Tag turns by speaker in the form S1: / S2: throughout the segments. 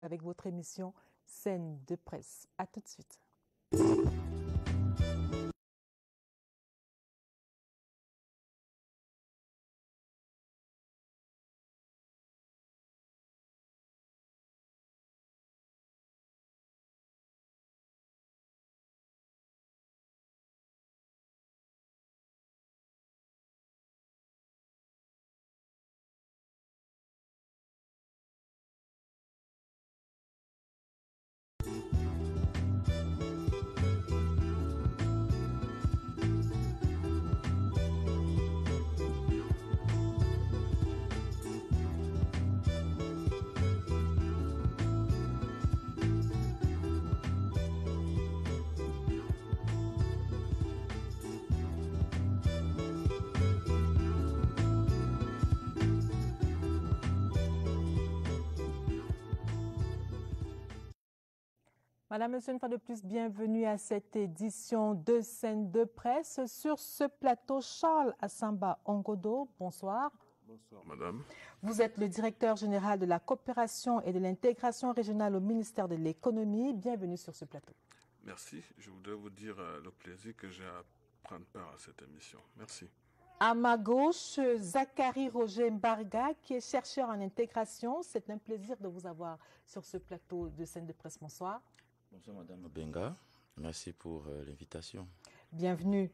S1: avec votre émission Scène de presse. À tout de suite. Madame, Monsieur, une fois de plus, bienvenue à cette édition de Scène de presse. Sur ce plateau, Charles Assamba Ongodo, bonsoir.
S2: Bonsoir, madame.
S1: Vous êtes le directeur général de la coopération et de l'intégration régionale au ministère de l'économie. Bienvenue sur ce plateau.
S2: Merci. Je voudrais vous dire le plaisir que j'ai à prendre part à cette émission. Merci.
S1: À ma gauche, Zachary Roger Mbarga, qui est chercheur en intégration. C'est un plaisir de vous avoir sur ce plateau de Scène de presse. Bonsoir.
S3: Bonsoir, madame Benga. Merci pour l'invitation.
S1: Bienvenue.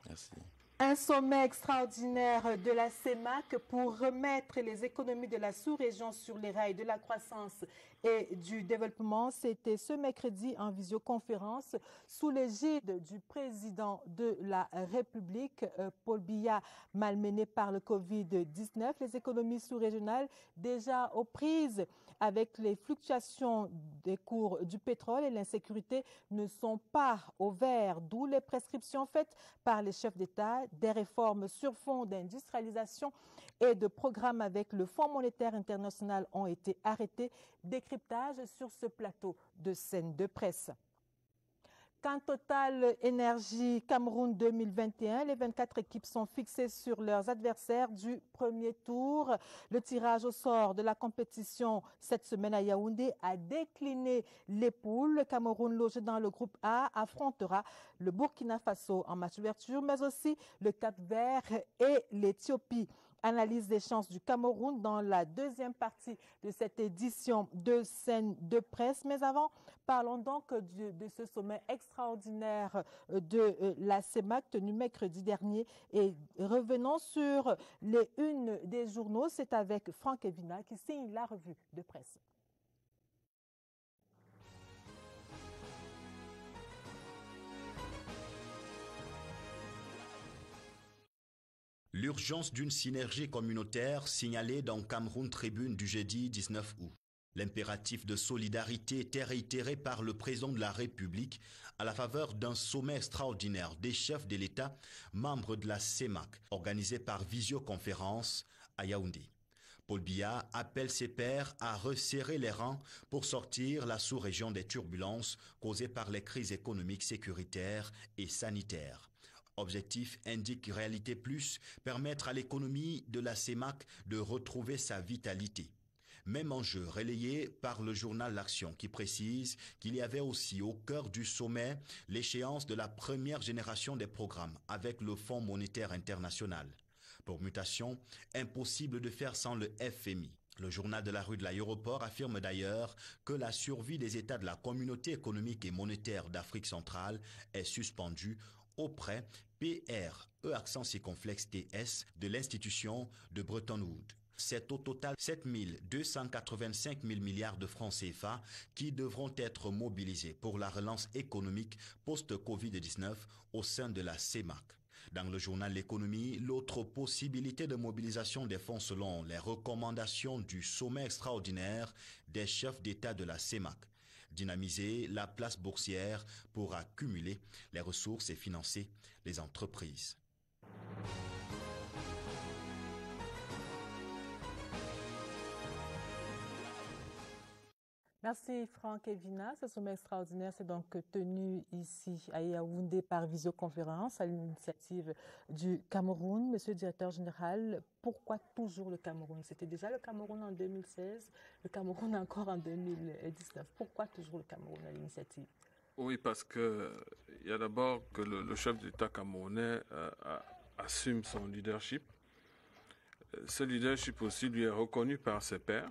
S3: Merci.
S1: Un sommet extraordinaire de la CEMAC pour remettre les économies de la sous-région sur les rails de la croissance et du développement. C'était ce mercredi en visioconférence sous l'égide du président de la République, Paul Biya, malmené par le Covid-19. Les économies sous-régionales déjà aux prises avec les fluctuations des cours du pétrole et l'insécurité ne sont pas au vert, d'où les prescriptions faites par les chefs d'État des réformes sur fond d'industrialisation et de programmes avec le Fonds monétaire international ont été arrêtés. Décryptage sur ce plateau de Scène de presse. Quand Total Énergie Cameroun 2021, les 24 équipes sont fixées sur leurs adversaires du premier tour. Le tirage au sort de la compétition cette semaine à Yaoundé a décliné les poules. Le Cameroun, logé dans le groupe A, affrontera le Burkina Faso en match d'ouverture, mais aussi le Cap-Vert et l'Éthiopie. Analyse des chances du Cameroun dans la deuxième partie de cette édition de Scène de presse. Mais avant, parlons donc de ce sommet extraordinaire de la CEMAC tenu mercredi dernier et revenons sur les unes des journaux. C'est avec Franck Evina qui signe la revue de presse.
S4: L'urgence d'une synergie communautaire signalée dans Cameroun Tribune du jeudi 19 août. L'impératif de solidarité était réitéré par le président de la République à la faveur d'un sommet extraordinaire des chefs de l'État, membres de la CEMAC, organisé par visioconférence à Yaoundé. Paul Biya appelle ses pairs à resserrer les rangs pour sortir la sous-région des turbulences causées par les crises économiques, sécuritaires et sanitaires. Objectif indique Réalité Plus, permettre à l'économie de la CEMAC de retrouver sa vitalité. Même enjeu relayé par le journal L'Action qui précise qu'il y avait aussi au cœur du sommet l'échéance de la première génération des programmes avec le Fonds monétaire international. Pour mutation, impossible de faire sans le FMI. Le journal de la rue de l'aéroport affirme d'ailleurs que la survie des États de la Communauté économique et monétaire d'Afrique centrale est suspendue auprès PRE accent circonflexe TS de l'institution de Bretton Woods. C'est au total 7 285 000 milliards de francs CFA qui devront être mobilisés pour la relance économique post-Covid-19 au sein de la CEMAC. Dans le journal L'économie, l'autre possibilité de mobilisation des fonds selon les recommandations du sommet extraordinaire des chefs d'État de la CEMAC. Dynamiser la place boursière pour accumuler les ressources et financer les entreprises.
S1: Merci Franck et Vina. Ce sommet extraordinaire s'est donc tenu ici à Yaoundé par visioconférence à l'initiative du Cameroun. Monsieur le directeur général, pourquoi toujours le Cameroun? C'était déjà le Cameroun en 2016, le Cameroun encore en 2019. Pourquoi toujours le Cameroun à l'initiative?
S2: Oui, parce que il y a d'abord que le chef d'État camerounais assume son leadership. Ce leadership aussi lui est reconnu par ses pairs.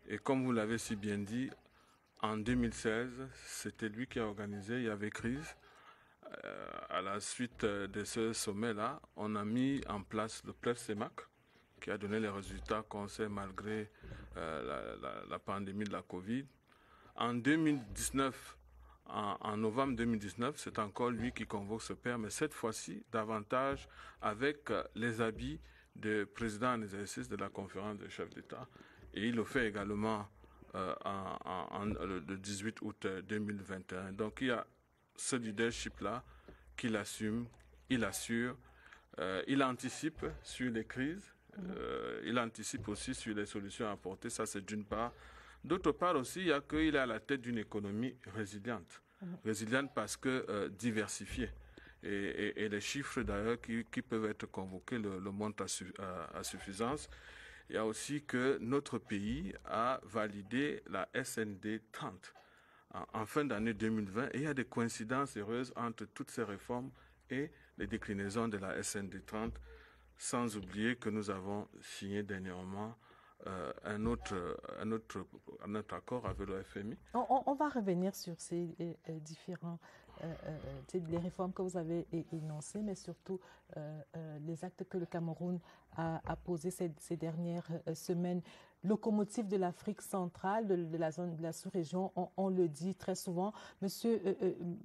S2: Et comme vous l'avez si bien dit, en 2016, c'était lui qui a organisé, il y avait crise. À la suite de ce sommet-là, on a mis en place le plan CEMAC, qui a donné les résultats qu'on sait malgré la pandémie de la Covid. En 2019, en novembre 2019, c'est encore lui qui convoque ce père, mais cette fois-ci, davantage avec les habits de président en exercice de la conférence des chefs d'État. Et il le fait également le 18 août 2021. Donc il y a ce leadership-là qu'il assume, il assure, il anticipe sur les crises, il anticipe aussi sur les solutions à apporter, ça c'est d'une part. D'autre part aussi, il y a qu'il est à la tête d'une économie résiliente. Résiliente parce que diversifiée. Et les chiffres d'ailleurs qui peuvent être convoqués le montrent à suffisance. Il y a aussi que notre pays a validé la SND 30 en fin d'année 2020 et il y a des coïncidences heureuses entre toutes ces réformes et les déclinaisons de la SND 30, sans oublier que nous avons signé dernièrement un autre accord avec le FMI.
S1: On va revenir sur ces différents les réformes que vous avez énoncées, mais surtout les actes que le Cameroun a posés ces dernières semaines. Locomotive de l'Afrique centrale, de la zone de la sous-région, on le dit très souvent. Monsieur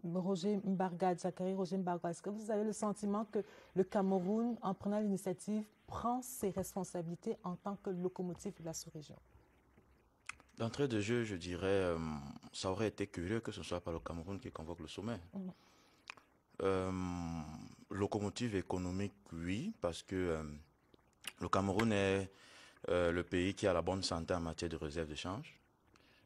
S1: Roger Mbargad, Zachary Roger Mbargad, est-ce que vous avez le sentiment que le Cameroun, en prenant l'initiative, prend ses responsabilités en tant que locomotive de la sous-région?
S3: D'entrée de jeu, je dirais, ça aurait été curieux que ce ne soit pas le Cameroun qui convoque le sommet. Locomotive économique, oui, parce que le Cameroun est le pays qui a la bonne santé en matière de réserve de change.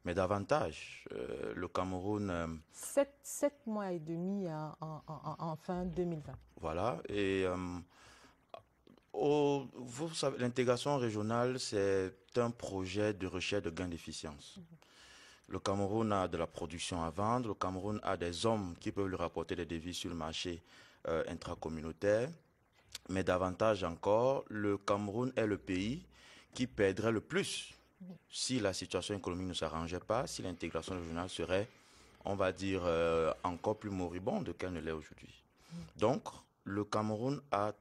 S3: Mais davantage, le Cameroun...
S1: 7 mois et demi en fin 2020.
S3: Voilà, et... vous savez, l'intégration régionale, c'est un projet de recherche de gains d'efficience. Le Cameroun a de la production à vendre, le Cameroun a des hommes qui peuvent lui rapporter des devises sur le marché intracommunautaire, mais davantage encore, le Cameroun est le pays qui perdrait le plus si la situation économique ne s'arrangeait pas, si l'intégration régionale serait, on va dire, encore plus moribonde qu'elle ne l'est aujourd'hui. Donc, le Cameroun a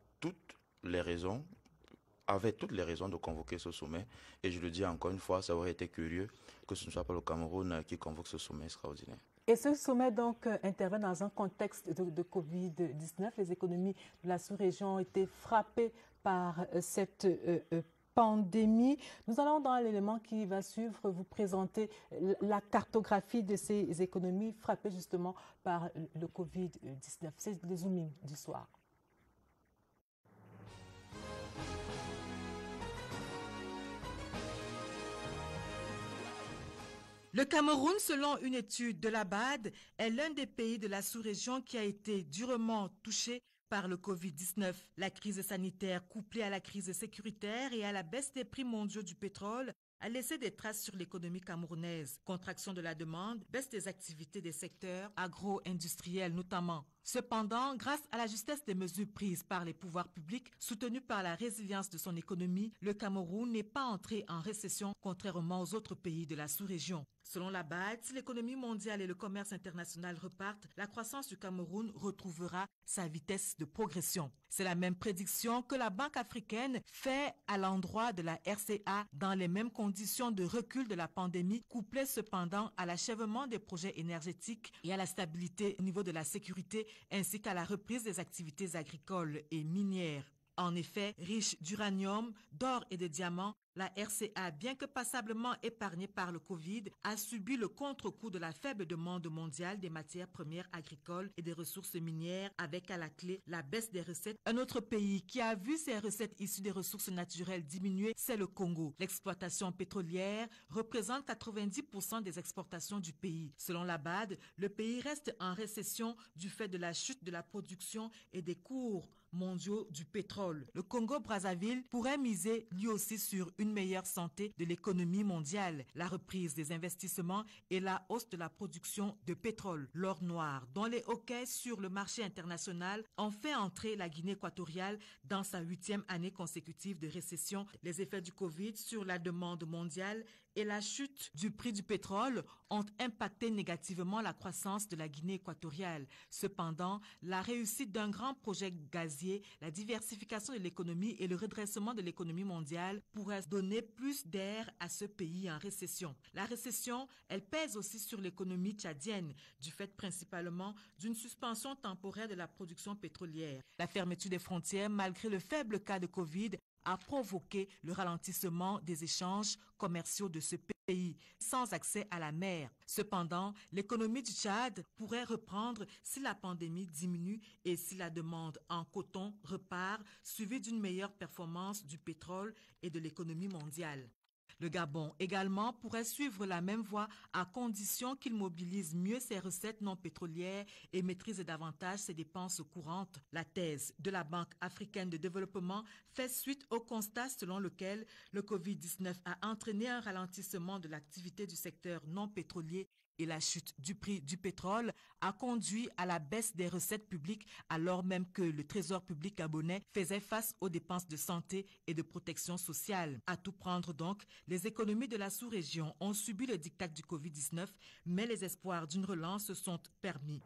S3: avait toutes les raisons de convoquer ce sommet. Et je le dis encore une fois, ça aurait été curieux que ce ne soit pas le Cameroun qui convoque ce sommet extraordinaire.
S1: Et ce sommet donc intervient dans un contexte de Covid-19. Les économies de la sous-région ont été frappées par cette pandémie. Nous allons dans l'élément qui va suivre vous présenter la cartographie de ces économies frappées justement par le Covid-19. C'est le zooming du soir.
S5: Le Cameroun, selon une étude de la BAD, est l'un des pays de la sous-région qui a été durement touché par le Covid-19. La crise sanitaire couplée à la crise sécuritaire et à la baisse des prix mondiaux du pétrole a laissé des traces sur l'économie camerounaise. Contraction de la demande, baisse des activités des secteurs agro-industriels notamment. Cependant, grâce à la justesse des mesures prises par les pouvoirs publics, soutenues par la résilience de son économie, le Cameroun n'est pas entré en récession contrairement aux autres pays de la sous-région. Selon la BAD, si l'économie mondiale et le commerce international repartent, la croissance du Cameroun retrouvera sa vitesse de progression. C'est la même prédiction que la Banque africaine fait à l'endroit de la RCA dans les mêmes conditions de recul de la pandémie, couplées cependant à l'achèvement des projets énergétiques et à la stabilité au niveau de la sécurité ainsi qu'à la reprise des activités agricoles et minières. En effet, riche d'uranium, d'or et de diamants, La RCA, bien que passablement épargnée par le Covid, a subi le contre-coup de la faible demande mondiale des matières premières agricoles et des ressources minières, avec à la clé la baisse des recettes. Un autre pays qui a vu ses recettes issues des ressources naturelles diminuer, c'est le Congo. L'exploitation pétrolière représente 90% des exportations du pays. Selon la BAD, le pays reste en récession du fait de la chute de la production et des cours mondiaux du pétrole. Le Congo-Brazzaville pourrait miser lui aussi sur une meilleure santé de l'économie mondiale, la reprise des investissements et la hausse de la production de pétrole. L'or noir, dont les hockey sur le marché international ont fait entrer la Guinée équatoriale dans sa 8e année consécutive de récession. Les effets du Covid sur la demande mondiale et la chute du prix du pétrole ont impacté négativement la croissance de la Guinée équatoriale. Cependant, la réussite d'un grand projet gazier, la diversification de l'économie et le redressement de l'économie mondiale pourraient donner plus d'air à ce pays en récession. La récession, elle pèse aussi sur l'économie tchadienne, du fait principalement d'une suspension temporaire de la production pétrolière. La fermeture des frontières, malgré le faible cas de Covid, a provoqué le ralentissement des échanges commerciaux de ce pays, sans accès à la mer. Cependant, l'économie du Tchad pourrait reprendre si la pandémie diminue et si la demande en coton repart, suivie d'une meilleure performance du pétrole et de l'économie mondiale. Le Gabon également pourrait suivre la même voie à condition qu'il mobilise mieux ses recettes non pétrolières et maîtrise davantage ses dépenses courantes. La thèse de la Banque africaine de développement fait suite au constat selon lequel le Covid-19 a entraîné un ralentissement de l'activité du secteur non pétrolier et la chute du prix du pétrole a conduit à la baisse des recettes publiques alors même que le Trésor public gabonais faisait face aux dépenses de santé et de protection sociale. À tout prendre donc, les économies de la sous-région ont subi le diktat du Covid-19, mais les espoirs d'une relance se sont permis.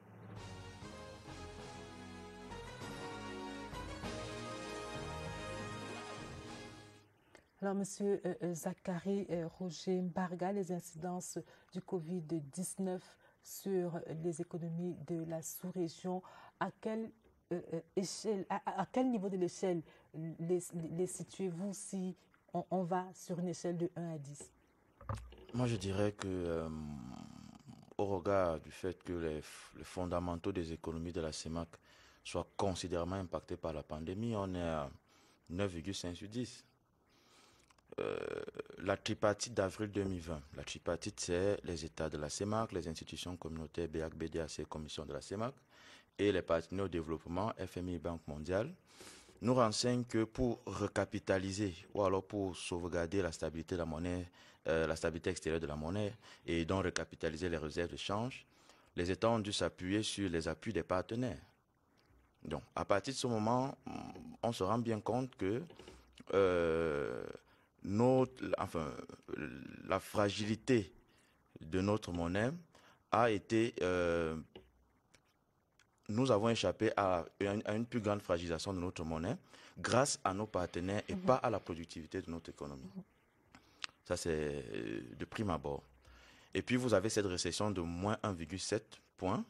S1: Alors, Monsieur Zachary Roger Mbarga, les incidences du Covid-19 sur les économies de la sous-région, à quelle échelle, à quel niveau de l'échelle les situez-vous si on va sur une échelle de 1 à 10?
S3: Moi, je dirais que, au regard du fait que les fondamentaux des économies de la CEMAC soient considérablement impactés par la pandémie, on est à 9,5 sur 10. La tripartite d'avril 2020. La tripartite, c'est les États de la CEMAC, les institutions communautaires BEAC, BDAC, Commission de la CEMAC et les partenaires au développement, FMI et Banque mondiale, nous renseignent que pour recapitaliser ou alors pour sauvegarder la stabilité de la monnaie, la stabilité extérieure de la monnaie et donc recapitaliser les réserves de change, les États ont dû s'appuyer sur les appuis des partenaires. Donc, à partir de ce moment, on se rend bien compte que la fragilité de notre monnaie a été... nous avons échappé à une plus grande fragilisation de notre monnaie grâce à nos partenaires et pas à la productivité de notre économie. Ça, c'est de prime abord. Et puis, vous avez cette récession de moins 1,7 points.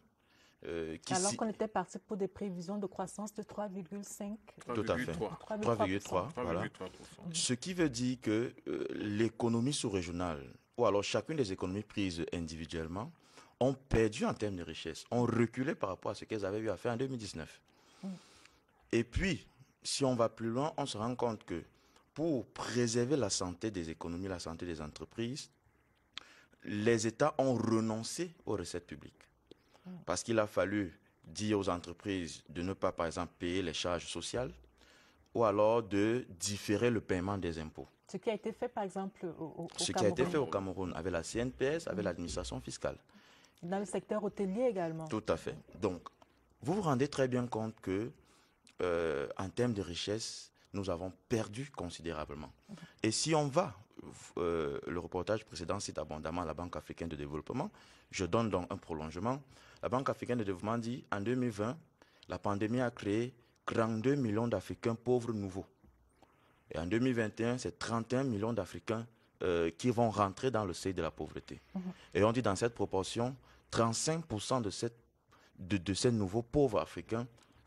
S1: Alors qu'on était parti pour des prévisions de croissance de 3,5.
S3: Tout à fait. 3,3. Voilà. Ce qui veut dire que l'économie sous-régionale, ou alors chacune des économies prises individuellement, ont perdu en termes de richesse, ont reculé par rapport à ce qu'elles avaient eu à faire en 2019. Et puis, si on va plus loin, on se rend compte que pour préserver la santé des économies, la santé des entreprises, les États ont renoncé aux recettes publiques. Parce qu'il a fallu dire aux entreprises de ne pas, par exemple, payer les charges sociales ou alors de différer le paiement des impôts.
S1: Ce qui a été fait, par exemple, au Cameroun.
S3: Ce qui a été fait au Cameroun avec la CNPS, avec l'administration fiscale.
S1: Dans le secteur hôtelier également. Tout
S3: à fait. Donc, vous vous rendez très bien compte que, en termes de richesse, nous avons perdu considérablement. Et si on va, le reportage précédent cite abondamment la Banque africaine de développement, je donne donc un prolongement. La Banque africaine de développement dit, en 2020, la pandémie a créé 32 millions d'Africains pauvres nouveaux. Et en 2021, c'est 31 millions d'Africains qui vont rentrer dans le seuil de la pauvreté. Et on dit dans cette proportion, 35% de ces nouveaux pauvres africains,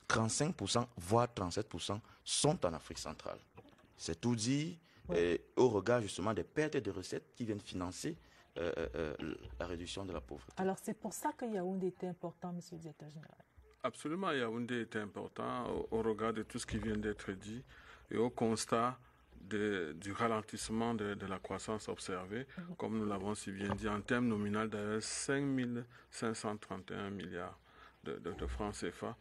S3: 35%, voire 37% sont en Afrique centrale. C'est tout dit. au regard justement des pertes de recettes qui viennent financer la réduction de la pauvreté.
S1: Alors c'est pour ça que Yaoundé était important, Monsieur le Directeur Général.
S2: Absolument, Yaoundé était important au regard de tout ce qui vient d'être dit et au constat du ralentissement de la croissance observée, comme nous l'avons si bien dit, en termes nominaux d'ailleurs 5 531 milliards de francs CFA.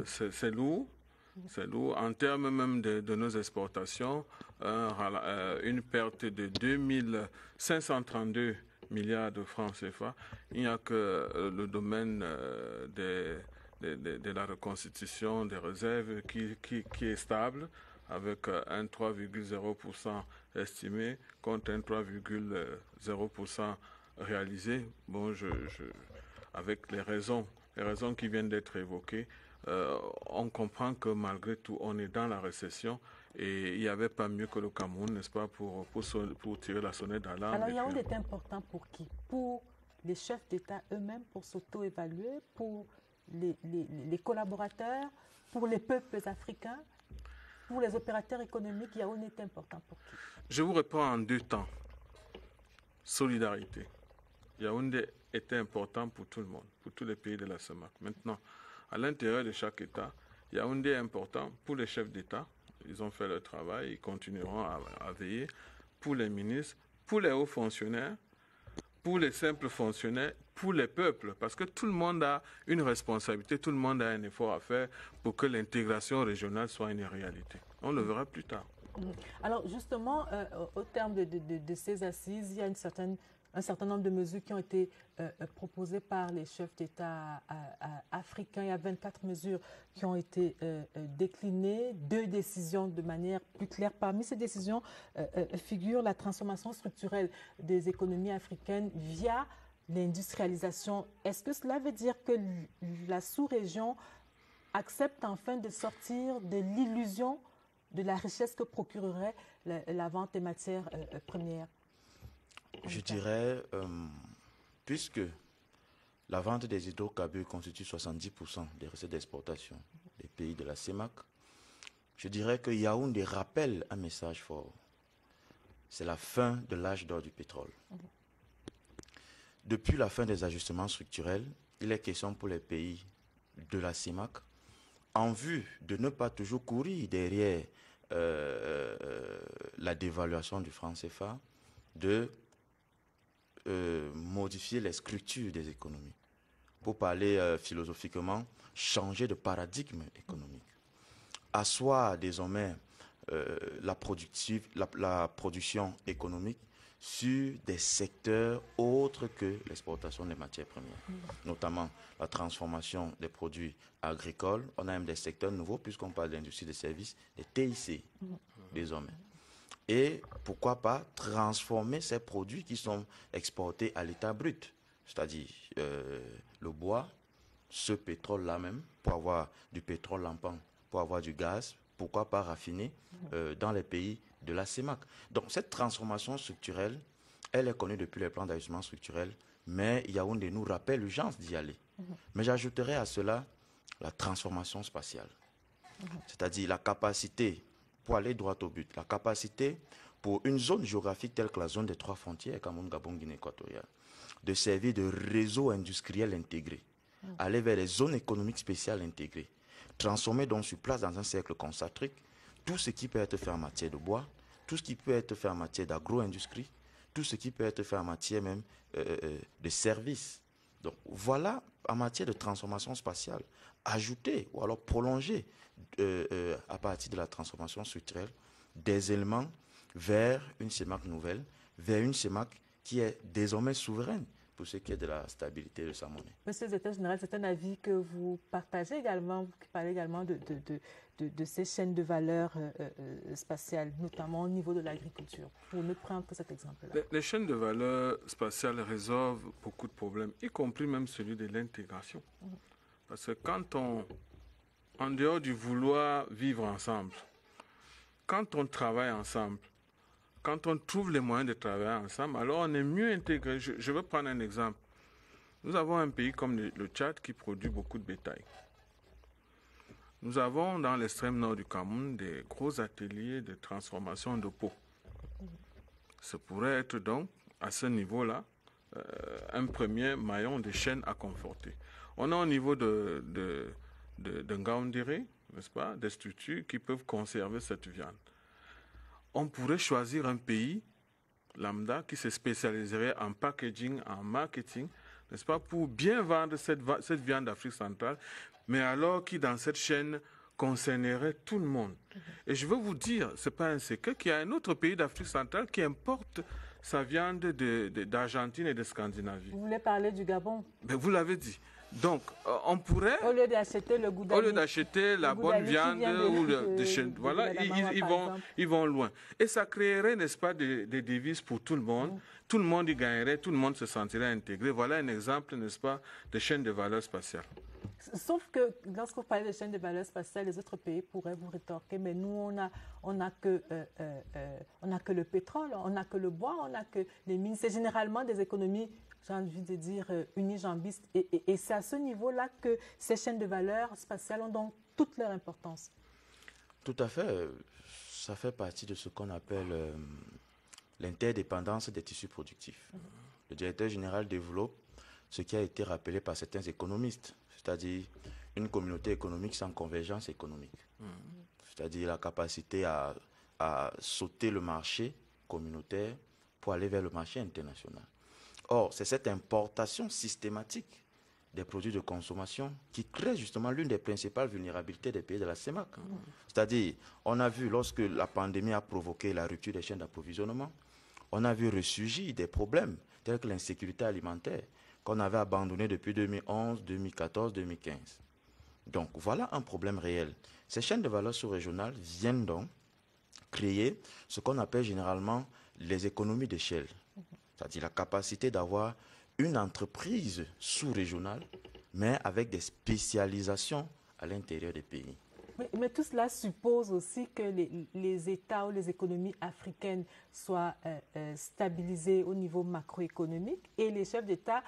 S2: C'est lourd. C'est lourd. En termes même de nos exportations, une perte de 2 532 milliards de francs CFA. Il n'y a que le domaine de la reconstitution des réserves qui est stable, avec un 3,0% estimé contre un 3,0% réalisé. Bon, avec les raisons qui viennent d'être évoquées, on comprend que malgré tout, on est dans la récession et il n'y avait pas mieux que le Cameroun, n'est-ce pas, pour tirer la sonnette d'alarme.
S1: Alors, Yaoundé est important pour qui? Pour les chefs d'État eux-mêmes, pour s'auto-évaluer, pour les collaborateurs, pour les peuples africains, pour les opérateurs économiques. Yaoundé est important pour qui?
S2: Je vous réponds en 2 temps. Solidarité. Yaoundé était important pour tout le monde, pour tous les pays de la CEMAC. Maintenant, à l'intérieur de chaque État, Yaoundé est important pour les chefs d'État. Ils ont fait leur travail, ils continueront à veiller. Pour les ministres, pour les hauts fonctionnaires, pour les simples fonctionnaires, pour les peuples. Parce que tout le monde a une responsabilité, tout le monde a un effort à faire pour que l'intégration régionale soit une réalité. On le verra plus tard.
S1: Alors justement, au terme de ces assises, il y a un certain nombre de mesures qui ont été proposées par les chefs d'État africains. Il y a 24 mesures qui ont été déclinées, 2 décisions de manière plus claire. Parmi ces décisions figure la transformation structurelle des économies africaines via l'industrialisation. Est-ce que cela veut dire que la sous-région accepte enfin de sortir de l'illusion de la richesse que procurerait la vente des matières premières?
S3: Je dirais, puisque la vente des hydrocarbures constitue 70% des recettes d'exportation des pays de la CEMAC, je dirais que Yaoundé rappelle un message fort. C'est la fin de l'âge d'or du pétrole. Depuis la fin des ajustements structurels, il est question pour les pays de la CEMAC, en vue de ne pas toujours courir derrière la dévaluation du franc CFA, de modifier les structures des économies. Pour parler philosophiquement, changer de paradigme économique. Asseoir désormais la production économique sur des secteurs autres que l'exportation des matières premières, notamment la transformation des produits agricoles. On a même des secteurs nouveaux, puisqu'on parle de l'industrie des services, des TIC, désormais. Et pourquoi pas transformer ces produits qui sont exportés à l'état brut, c'est-à-dire le bois, ce pétrole-là même, pour avoir du pétrole lampant, pour avoir du gaz, pourquoi pas raffiner dans les pays de la CEMAC. Donc cette transformation structurelle, elle est connue depuis les plans d'ajustement structurel, mais Yaoundé nous rappelle l'urgence d'y aller. Mais j'ajouterais à cela la transformation spatiale, c'est-à-dire la capacité, pour aller droit au but, la capacité pour une zone géographique telle que la zone des 3 frontières, Cameroun, Gabon, Guinée équatoriale, de servir de réseau industriel intégré, aller vers les zones économiques spéciales intégrées, transformer donc sur place dans un cercle concentrique tout ce qui peut être fait en matière de bois, tout ce qui peut être fait en matière d'agro-industrie, tout ce qui peut être fait en matière même de services. Donc voilà, en matière de transformation spatiale, ajouter ou alors prolonger à partir de la transformation structurelle des éléments vers une CEMAC nouvelle, vers une CEMAC qui est désormais souveraine pour ce qui est de la stabilité de sa monnaie.
S1: Monsieur le Directeur général, c'est un avis que vous partagez également, vous parlez également de ces chaînes de valeur spatiales, notamment au niveau de l'agriculture. Pour ne prendre que cet exemple-là.
S2: Les chaînes de valeur spatiales résolvent beaucoup de problèmes, y compris même celui de l'intégration. Parce que quand en dehors du vouloir vivre ensemble, quand on travaille ensemble, quand on trouve les moyens de travailler ensemble, alors on est mieux intégré. Je vais prendre un exemple. Nous avons un pays comme le Tchad qui produit beaucoup de bétail. Nous avons dans l'extrême nord du Cameroun des gros ateliers de transformation de peau. Ça pourrait être donc, à ce niveau-là, un premier maillon de chaîne à conforter. On a au niveau de Ngaoundéré, n'est-ce pas, des structures qui peuvent conserver cette viande. On pourrait choisir un pays lambda qui se spécialiserait en packaging, en marketing, n'est-ce pas, pour bien vendre cette viande d'Afrique centrale, mais alors qui, dans cette chaîne, concernerait tout le monde. Et je veux vous dire, ce n'est pas un secret, qu'il y a un autre pays d'Afrique centrale qui importe sa viande d'Argentine et de Scandinavie.
S1: Vous voulez parler du Gabon?
S2: Mais vous l'avez dit. Donc, on pourrait...
S1: Au lieu d'acheter le Goudali.
S2: Au lieu d'acheter la bonne viande voilà, ils vont loin. Et ça créerait, n'est-ce pas, des devises pour tout le monde. Tout le monde y gagnerait, tout le monde se sentirait intégré. Voilà un exemple, n'est-ce pas, de chaîne de valeur spatiale.
S1: Sauf que lorsque vous parlez de chaîne de valeur spatiale, les autres pays pourraient vous rétorquer, mais nous, on n'a que le pétrole, on n'a que le bois, on n'a que les mines. C'est généralement des économies, j'ai envie de dire, unijambistes. Et c'est à ce niveau-là que ces chaînes de valeur spatiale ont donc toute leur importance.
S3: Tout à fait. Ça fait partie de ce qu'on appelle l'interdépendance des tissus productifs. Le directeur général développe ce qui a été rappelé par certains économistes, c'est-à-dire une communauté économique sans convergence économique. C'est-à-dire la capacité à sauter le marché communautaire pour aller vers le marché international. Or, c'est cette importation systématique des produits de consommation qui crée justement l'une des principales vulnérabilités des pays de la CEMAC. C'est-à-dire, on a vu lorsque la pandémie a provoqué la rupture des chaînes d'approvisionnement, on a vu ressurgir des problèmes tels que l'insécurité alimentaire, qu'on avait abandonné depuis 2011, 2014, 2015. Donc, voilà un problème réel. Ces chaînes de valeur sous-régionales viennent donc créer ce qu'on appelle généralement les économies d'échelle. C'est-à-dire la capacité d'avoir une entreprise sous-régionale, mais avec des spécialisations à l'intérieur des pays.
S1: Mais tout cela suppose aussi que les États ou les économies africaines soient stabilisées au niveau macroéconomique, et les chefs d'État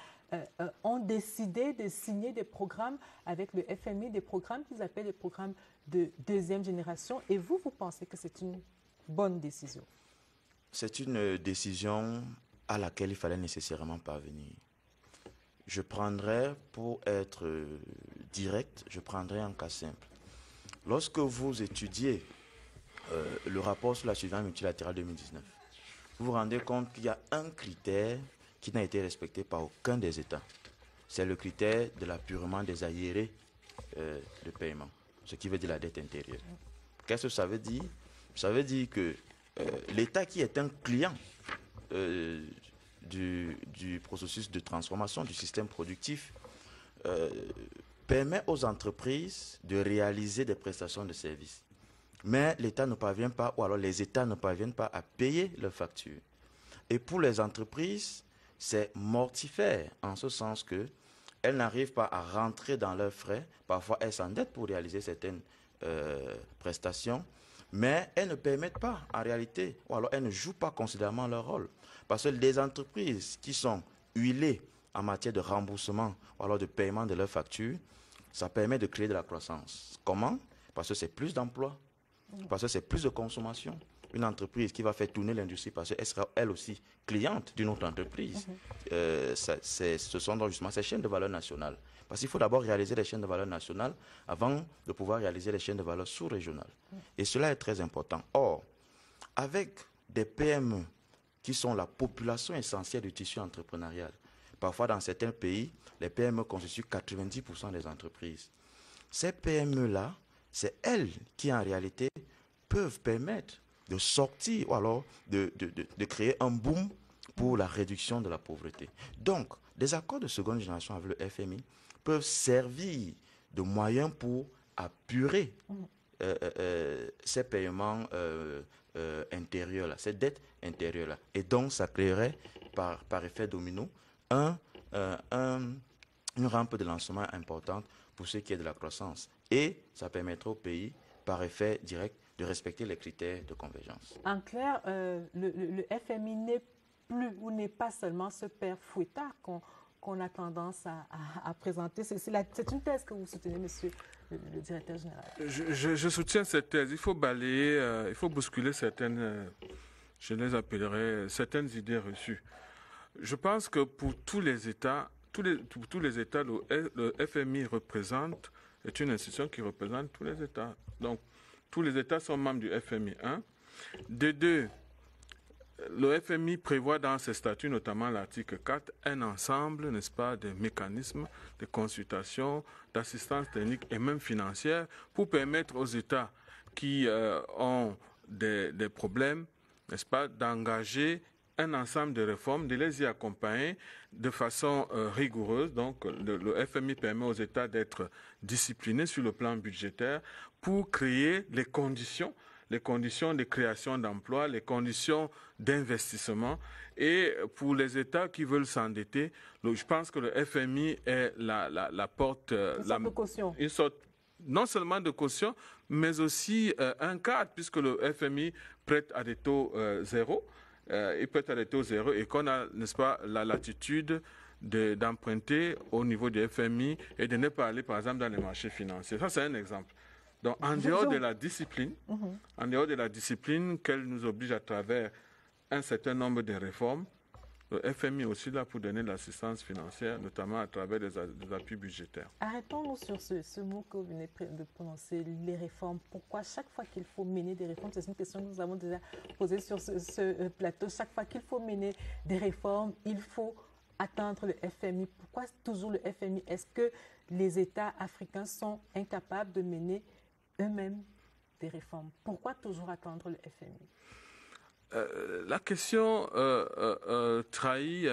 S1: ont décidé de signer des programmes avec le FMI, des programmes qu'ils appellent des programmes de deuxième génération. Et vous pensez que c'est une bonne décision?
S3: C'est une décision à laquelle il fallait nécessairement parvenir. Je prendrais, pour être direct, je prendrais un cas simple. Lorsque vous étudiez le rapport sur la surveillance multilatérale 2019, vous vous rendez compte qu'il y a un critère qui n'a été respecté par aucun des États. C'est le critère de l'apurement des arriérés de paiement, ce qui veut dire la dette intérieure. Qu'est-ce que ça veut dire? Ça veut dire que l'État qui est un client du processus de transformation du système productif permet aux entreprises de réaliser des prestations de services. Mais l'État ne parvient pas, ou alors les États ne parviennent pas à payer leurs factures. Et pour les entreprises, c'est mortifère, en ce sens qu'elles n'arrivent pas à rentrer dans leurs frais. Parfois, elles s'endettent pour réaliser certaines prestations, mais elles ne permettent pas, en réalité, ou alors elles ne jouent pas considérablement leur rôle. Parce que les entreprises qui sont huilées en matière de remboursement ou alors de paiement de leurs factures, ça permet de créer de la croissance. Comment? Parce que c'est plus d'emplois, parce que c'est plus de consommation. Une entreprise qui va faire tourner l'industrie parce qu'elle sera elle aussi cliente d'une autre entreprise. Ce sont donc justement ces chaînes de valeur nationales. Parce qu'il faut d'abord réaliser les chaînes de valeur nationales avant de pouvoir réaliser les chaînes de valeur sous-régionales. Et cela est très important. Or, avec des PME qui sont la population essentielle du tissu entrepreneurial, parfois dans certains pays, les PME constituent 90% des entreprises. Ces PME-là, c'est elles qui en réalité peuvent permettre de sortir ou alors de créer un boom pour la réduction de la pauvreté. Donc, des accords de seconde génération avec le FMI peuvent servir de moyen pour apurer ces paiements intérieurs-là, ces dettes intérieures-là. Et donc, ça créerait par effet domino une rampe de lancement importante pour ce qui est de la croissance. Et ça permettra au pays, par effet direct, de respecter les critères de convergence.
S1: En clair, le FMI n'est plus ou n'est pas seulement ce père fouettard qu'on a tendance à présenter. C'est une thèse que vous soutenez, monsieur le directeur général.
S2: Je soutiens cette thèse. Il faut balayer, il faut bousculer certaines je les appellerais certaines idées reçues. Je pense que pour tous les États, le FMI est une institution qui représente tous les États. Donc, tous les États sont membres du FMI. De deux, le FMI prévoit dans ses statuts, notamment l'article 4, un ensemble, n'est-ce pas, de mécanismes de consultation, d'assistance technique et même financière pour permettre aux États qui ont des problèmes, n'est-ce pas, d'engager un ensemble de réformes, de les y accompagner de façon rigoureuse. Donc, le FMI permet aux États d'être disciplinés sur le plan budgétaire pour créer les conditions de création d'emplois, les conditions d'investissement. Et pour les États qui veulent s'endetter, je pense que le FMI est la porte...
S1: Une sorte de caution.
S2: Une sorte, non seulement de caution, mais aussi un cadre, puisque le FMI prête à des taux zéro. Il prête à des taux zéro et qu'on a, n'est-ce pas, la latitude d'emprunter au niveau du FMI et de ne pas aller, par exemple, dans les marchés financiers. Ça, c'est un exemple. Donc, en dehors de la discipline qu'elle nous oblige à travers un certain nombre de réformes, le FMI est aussi là pour donner de l'assistance financière, notamment à travers des appuis budgétaires.
S1: Arrêtons-nous sur ce mot que vous venez de prononcer, les réformes. Pourquoi chaque fois qu'il faut mener des réformes, c'est une question que nous avons déjà posée sur ce plateau, chaque fois qu'il faut mener des réformes, il faut attendre le FMI. Pourquoi toujours le FMI? Est-ce que les États africains sont incapables de mener eux-mêmes des réformes? Pourquoi toujours attendre le FMI?
S2: La question trahit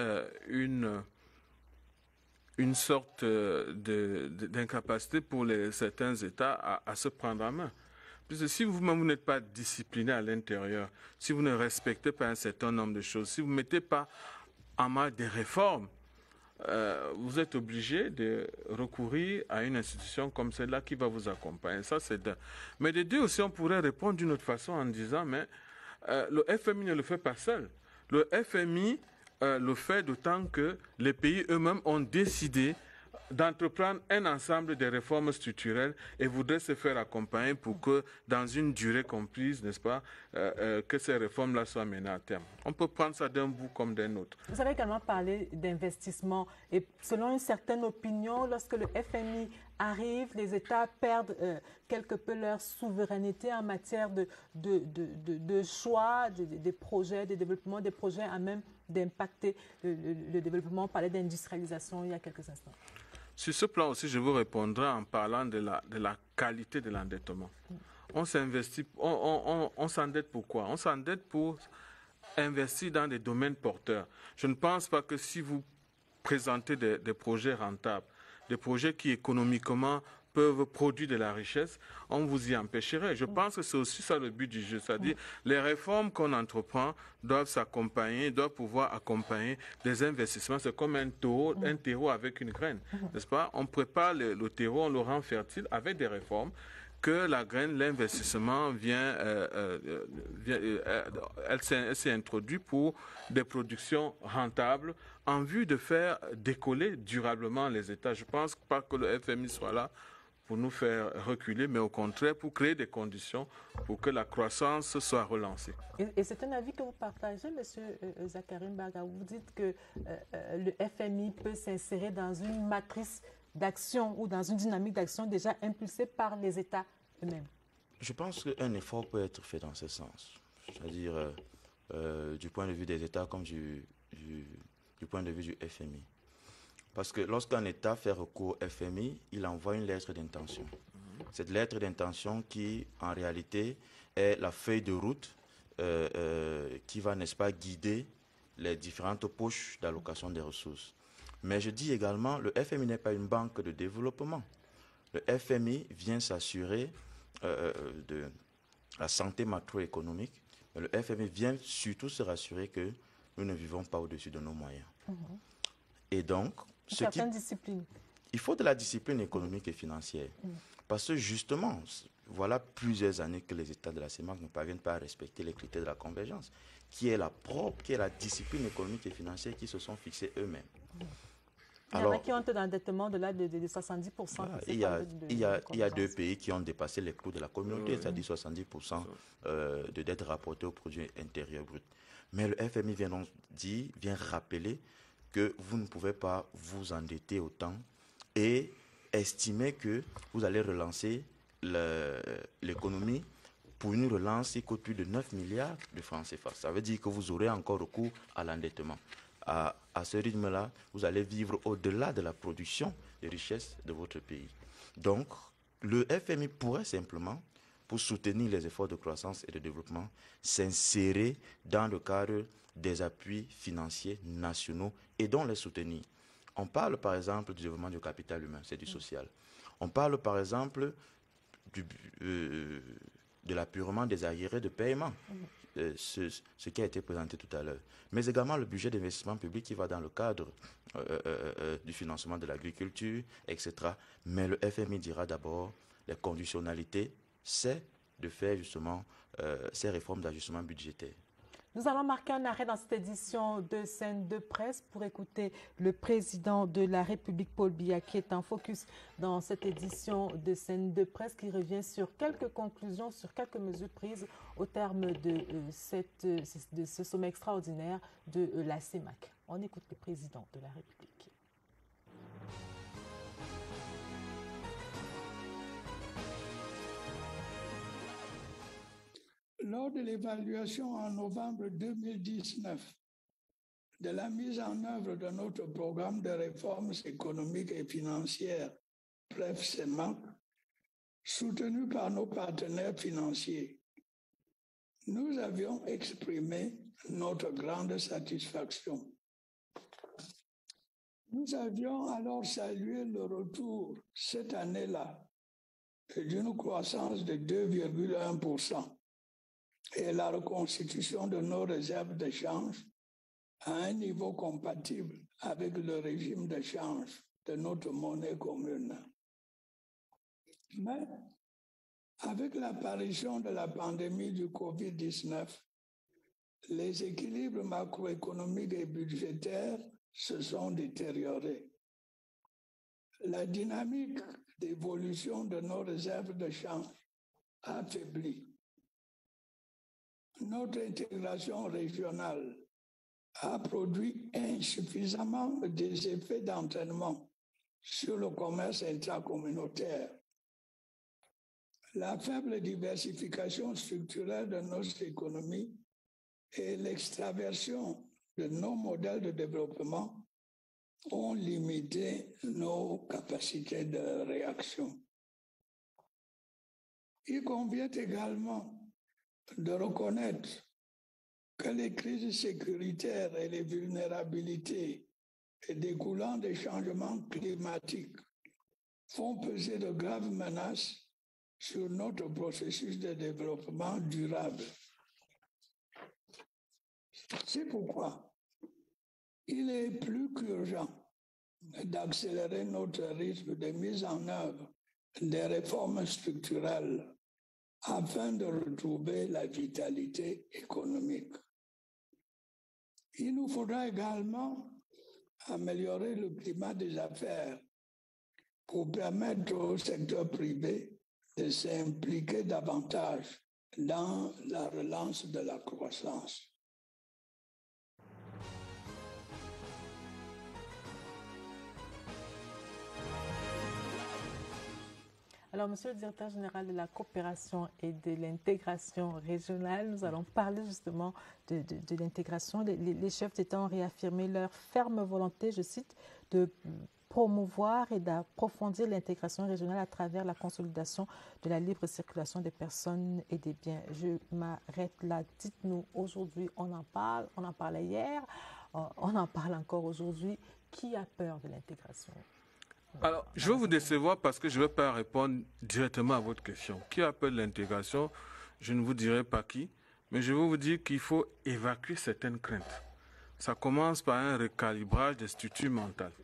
S2: une sorte d'incapacité pour certains États à se prendre en main. Puisque si vous-même vous n'êtes pas discipliné à l'intérieur, si vous ne respectez pas un certain nombre de choses, si vous ne mettez pas en main des réformes, vous êtes obligé de recourir à une institution comme celle-là qui va vous accompagner. Ça, c'est d'un. Mais de deux aussi, on pourrait répondre d'une autre façon en disant, mais le FMI ne le fait pas seul. Le FMI le fait d'autant que les pays eux-mêmes ont décidé d'entreprendre un ensemble de réformes structurelles et voudraient se faire accompagner pour que, dans une durée comprise, n'est-ce pas, que ces réformes-là soient menées à terme. On peut prendre ça d'un bout comme d'un autre.
S1: Vous avez également parlé d'investissement et selon une certaine opinion, lorsque le FMI arrive, les États perdent quelque peu leur souveraineté en matière de choix, des projets, de développement, des projets à même d'impacter le développement. On parlait d'industrialisation il y a quelques instants.
S2: Sur ce plan aussi, je vous répondrai en parlant de la qualité de l'endettement. On s'investit, on s'endette pour quoi? On s'endette pour investir dans des domaines porteurs. Je ne pense pas que si vous présentez des projets rentables, des projets qui économiquement peuvent produire de la richesse, on vous y empêcherait. Je pense que c'est aussi ça le but du jeu. C'est-à-dire les réformes qu'on entreprend doivent s'accompagner, doivent pouvoir accompagner des investissements. C'est comme un terreau avec une graine, n'est-ce pas? On prépare le terreau, on le rend fertile avec des réformes que la graine, l'investissement elle s'est introduite pour des productions rentables en vue de faire décoller durablement les États. Je ne pense pas que le FMI soit là pour nous faire reculer, mais au contraire pour créer des conditions pour que la croissance soit relancée.
S1: Et c'est un avis que vous partagez, M. Zachary Mbaga. Vous dites que le FMI peut s'insérer dans une matrice d'action ou dans une dynamique d'action déjà impulsée par les États eux-mêmes.
S3: Je pense qu'un effort peut être fait dans ce sens. C'est-à-dire du point de vue des États comme du point de vue du FMI. Parce que lorsqu'un État fait recours au FMI, il envoie une lettre d'intention. Cette lettre d'intention qui, en réalité, est la feuille de route qui va, n'est-ce pas, guider les différentes poches d'allocation des ressources. Mais je dis également, le FMI n'est pas une banque de développement. Le FMI vient s'assurer de la santé macroéconomique. Mais le FMI vient surtout se rassurer que nous ne vivons pas au-dessus de nos moyens. Et donc,
S1: discipline.
S3: Il faut de la discipline économique et financière. Parce que justement, voilà plusieurs années que les États de la CEMAC ne parviennent pas à respecter les critères de la convergence, qui est la discipline économique et financière qu'ils se sont fixés eux-mêmes.
S1: Il y en a qui ont un endettement de 70%.
S3: Voilà, il y a deux pays qui ont dépassé les clous de la communauté, c'est-à-dire 70% de dette rapportée au produit intérieur brut. Mais le FMI vient rappeler que vous ne pouvez pas vous endetter autant et estimer que vous allez relancer l'économie pour une relance qui coûte plus de 9 milliards de francs CFA. Ça veut dire que vous aurez encore recours à l'endettement. À ce rythme-là, vous allez vivre au-delà de la production de richesses de votre pays. Donc, le FMI pourrait simplement, pour soutenir les efforts de croissance et de développement, s'insérer dans le cadre des appuis financiers nationaux et donc les soutenir. On parle par exemple du développement du capital humain, c'est du social. On parle par exemple de l'appurement des arriérés de paiement, ce qui a été présenté tout à l'heure. Mais également le budget d'investissement public qui va dans le cadre du financement de l'agriculture, etc. Mais le FMI dira d'abord les conditionnalités, c'est de faire justement ces réformes d'ajustement budgétaire.
S1: Nous allons marquer un arrêt dans cette édition de Scène de presse pour écouter le président de la République, Paul Biya, qui est en focus dans cette édition de Scène de presse, qui revient sur quelques conclusions, sur quelques mesures prises au terme de ce sommet extraordinaire de la CEMAC. On écoute le président de la République.
S6: Lors de l'évaluation en novembre 2019 de la mise en œuvre de notre programme de réformes économiques et financières, bref CEMAC, soutenu par nos partenaires financiers, nous avions exprimé notre grande satisfaction. Nous avions alors salué le retour cette année-là d'une croissance de 2,1%. et la reconstitution de nos réserves de change à un niveau compatible avec le régime de change de notre monnaie commune. Mais avec l'apparition de la pandémie du Covid-19, les équilibres macroéconomiques et budgétaires se sont détériorés. La dynamique d'évolution de nos réserves de change a affaibli. Notre intégration régionale a produit insuffisamment des effets d'entraînement sur le commerce intracommunautaire. La faible diversification structurelle de nos économies et l'extraversion de nos modèles de développement ont limité nos capacités de réaction. Il convient également de reconnaître que les crises sécuritaires et les vulnérabilités découlant des changements climatiques font peser de graves menaces sur notre processus de développement durable. C'est pourquoi il est plus qu'urgent d'accélérer notre rythme de mise en œuvre des réformes structurelles afin de retrouver la vitalité économique. Il nous faudra également améliorer le climat des affaires pour permettre au secteur privé de s'impliquer davantage dans la relance de la croissance.
S1: Alors, Monsieur le Directeur général de la coopération et de l'intégration régionale, nous allons parler justement de l'intégration. Les chefs d'État ont réaffirmé leur ferme volonté, je cite, de promouvoir et d'approfondir l'intégration régionale à travers la consolidation de la libre circulation des personnes et des biens. Je m'arrête là. Dites-nous, aujourd'hui, on en parlait hier, on en parle encore aujourd'hui. Qui a peur de l'intégration ?
S2: Alors, je vais vous décevoir parce que je ne vais pas répondre directement à votre question. Qui a peur de l'intégration? Je ne vous dirai pas qui, mais je vais vous dire qu'il faut évacuer certaines craintes. Ça commence par un recalibrage des structures mentales.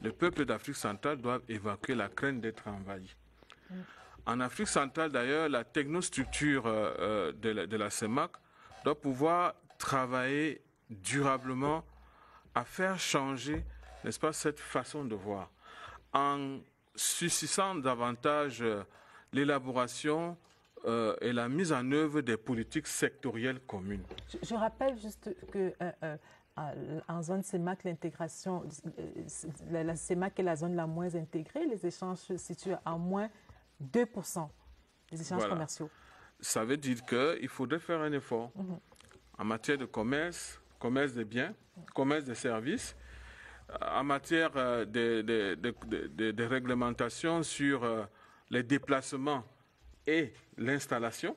S2: Le peuple d'Afrique centrale doit évacuer la crainte d'être envahi. En Afrique centrale, d'ailleurs, la technostructure de la CEMAC doit pouvoir travailler durablement à faire changer n'est-ce pas, cette façon de voir, en suscitant davantage l'élaboration et la mise en œuvre des politiques sectorielles communes.
S1: Je rappelle juste que en zone CEMAC, l'intégration, la CEMAC est la zone la moins intégrée. Les échanges se situent à moins 2% des échanges commerciaux.
S2: Ça veut dire qu'il faudrait faire un effort en matière de commerce, commerce des biens, commerce des services, en matière de réglementation sur les déplacements et l'installation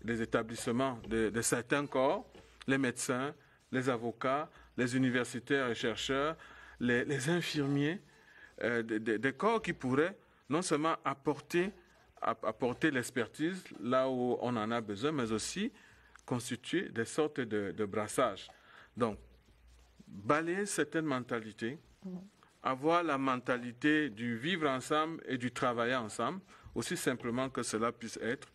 S2: des établissements de certains corps, les médecins, les avocats, les universitaires et chercheurs, les infirmiers, des corps qui pourraient non seulement apporter l'expertise là où on en a besoin, mais aussi constituer des sortes de brassages. Donc, balayer certaines mentalités, avoir la mentalité du vivre ensemble et du travailler ensemble, aussi simplement que cela puisse être,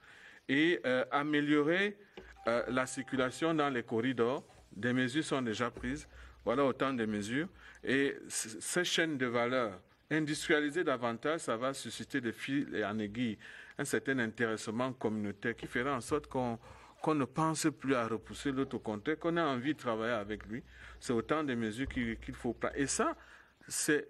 S2: et améliorer la circulation dans les corridors. Des mesures sont déjà prises, voilà autant de mesures, et ces chaînes de valeur, industrialiser davantage, ça va susciter de fil et en aiguille un certain intéressement communautaire qui fera en sorte qu'on ne pense plus à repousser l'autre, au contraire, qu'on a envie de travailler avec lui. C'est autant de mesures qu'il faut prendre. Et ça, c'est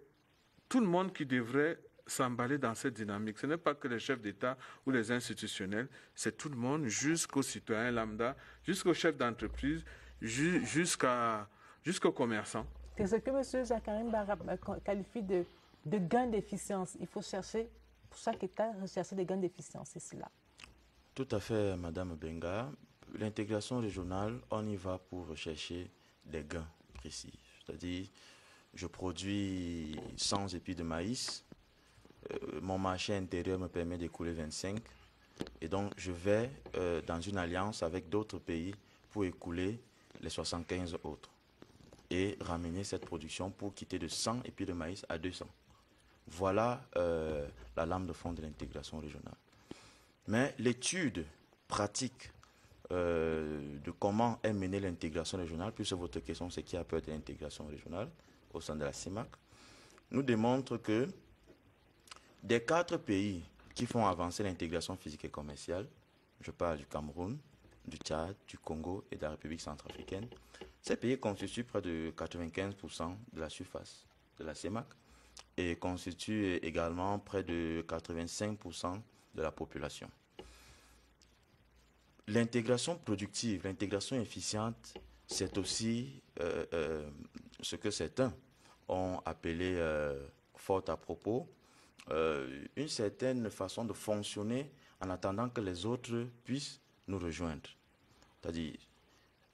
S2: tout le monde qui devrait s'emballer dans cette dynamique. Ce n'est pas que les chefs d'État ou les institutionnels, c'est tout le monde, jusqu'aux citoyens lambda, jusqu'aux chefs d'entreprise, jusqu'aux commerçants.
S1: C'est ce que M. Jakarim qualifie de gain d'efficience. Il faut chercher, pour chaque État, rechercher des gains d'efficience, c'est cela.
S3: Tout à fait, Madame Benga. L'intégration régionale, on y va pour rechercher des gains précis. C'est-à-dire, je produis 100 épis de maïs, mon marché intérieur me permet d'écouler 25, et donc je vais dans une alliance avec d'autres pays pour écouler les 75 autres et ramener cette production pour quitter de 100 épis de maïs à 200. Voilà la lame de fond de l'intégration régionale. Mais l'étude pratique de comment est menée l'intégration régionale, puisque votre question c'est qui a peur de l'intégration régionale au sein de la CEMAC, nous démontre que des 4 pays qui font avancer l'intégration physique et commerciale, je parle du Cameroun, du Tchad, du Congo et de la République centrafricaine, ces pays constituent près de 95% de la surface de la CEMAC et constituent également près de 85% de la population. L'intégration productive, l'intégration efficiente, c'est aussi ce que certains ont appelé, fort à propos, une certaine façon de fonctionner en attendant que les autres puissent nous rejoindre. C'est-à-dire,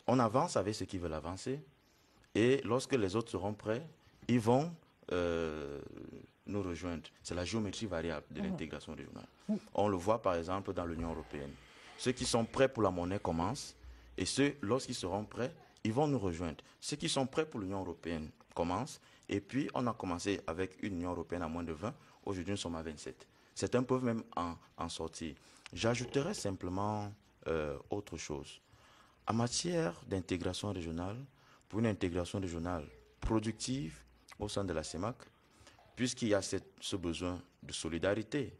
S3: on avance avec ceux qui veulent avancer et lorsque les autres seront prêts, ils vont nous rejoindre. C'est la géométrie variable de l'intégration régionale. On le voit par exemple dans l'Union européenne. Ceux qui sont prêts pour la monnaie commencent et ceux, lorsqu'ils seront prêts, ils vont nous rejoindre. Ceux qui sont prêts pour l'Union européenne commencent et puis on a commencé avec une Union européenne à moins de 20, aujourd'hui nous sommes à 27. Certains peuvent même en sortir. J'ajouterai simplement autre chose. En matière d'intégration régionale, pour une intégration régionale productive au sein de la CEMAC, puisqu'il y a ce besoin de solidarité,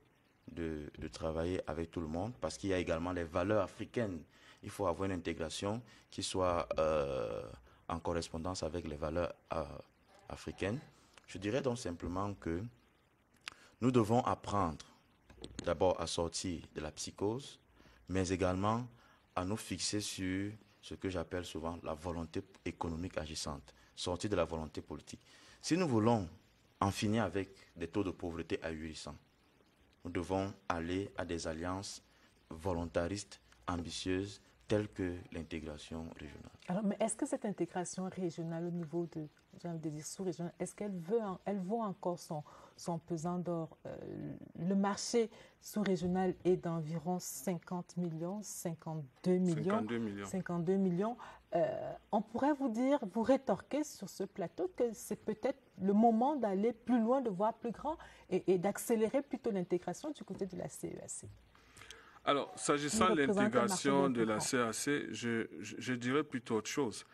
S3: de travailler avec tout le monde, parce qu'il y a également les valeurs africaines. Il faut avoir une intégration qui soit en correspondance avec les valeurs africaines. Je dirais donc simplement que nous devons apprendre d'abord à sortir de la psychose, mais également à nous fixer sur ce que j'appelle souvent la volonté économique agissante, sortir de la volonté politique. Si nous voulons en finir avec des taux de pauvreté ahurissants, nous devons aller à des alliances volontaristes, ambitieuses, telles que l'intégration régionale.
S1: Alors, mais est-ce que cette intégration régionale au niveau de, j'ai envie de dire sous-régionale, est-ce qu'elle vaut encore son pesant d'or? Le marché sous-régional est d'environ 50 millions, 52 millions. 52 millions. On pourrait vous rétorquer sur ce plateau que c'est peut-être le moment d'aller plus loin, de voir plus grand et d'accélérer plutôt l'intégration du côté de la CEAC.
S2: Alors, s'agissant de l'intégration de la CEAC, je dirais plutôt autre chose.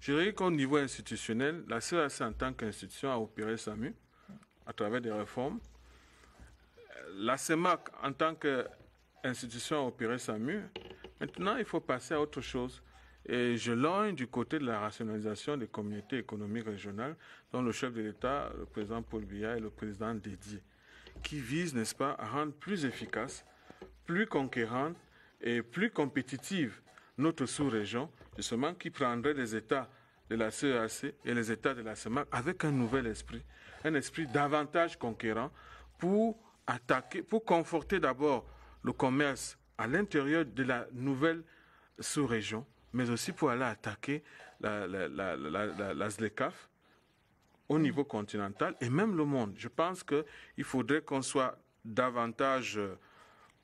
S2: Je dirais qu'au niveau institutionnel, la CEAC en tant qu'institution a opéré sa mue à travers des réformes. La CEMAC en tant qu'institution a opéré sa mue. Maintenant, il faut passer à autre chose. Et je loigne du côté de la rationalisation des communautés économiques régionales, dont le chef de l'État, le président Paul Biya et le président Dédié, qui visent, n'est-ce pas, à rendre plus efficace, plus conquérante et plus compétitive notre sous-région, justement, qui prendrait les États de la CEAC et les États de la CEMAC avec un nouvel esprit, un esprit davantage conquérant pour attaquer, pour conforter d'abord le commerce à l'intérieur de la nouvelle sous-région, mais aussi pour aller attaquer la ZLECAf au niveau continental et même le monde. Je pense qu'il faudrait qu'on soit davantage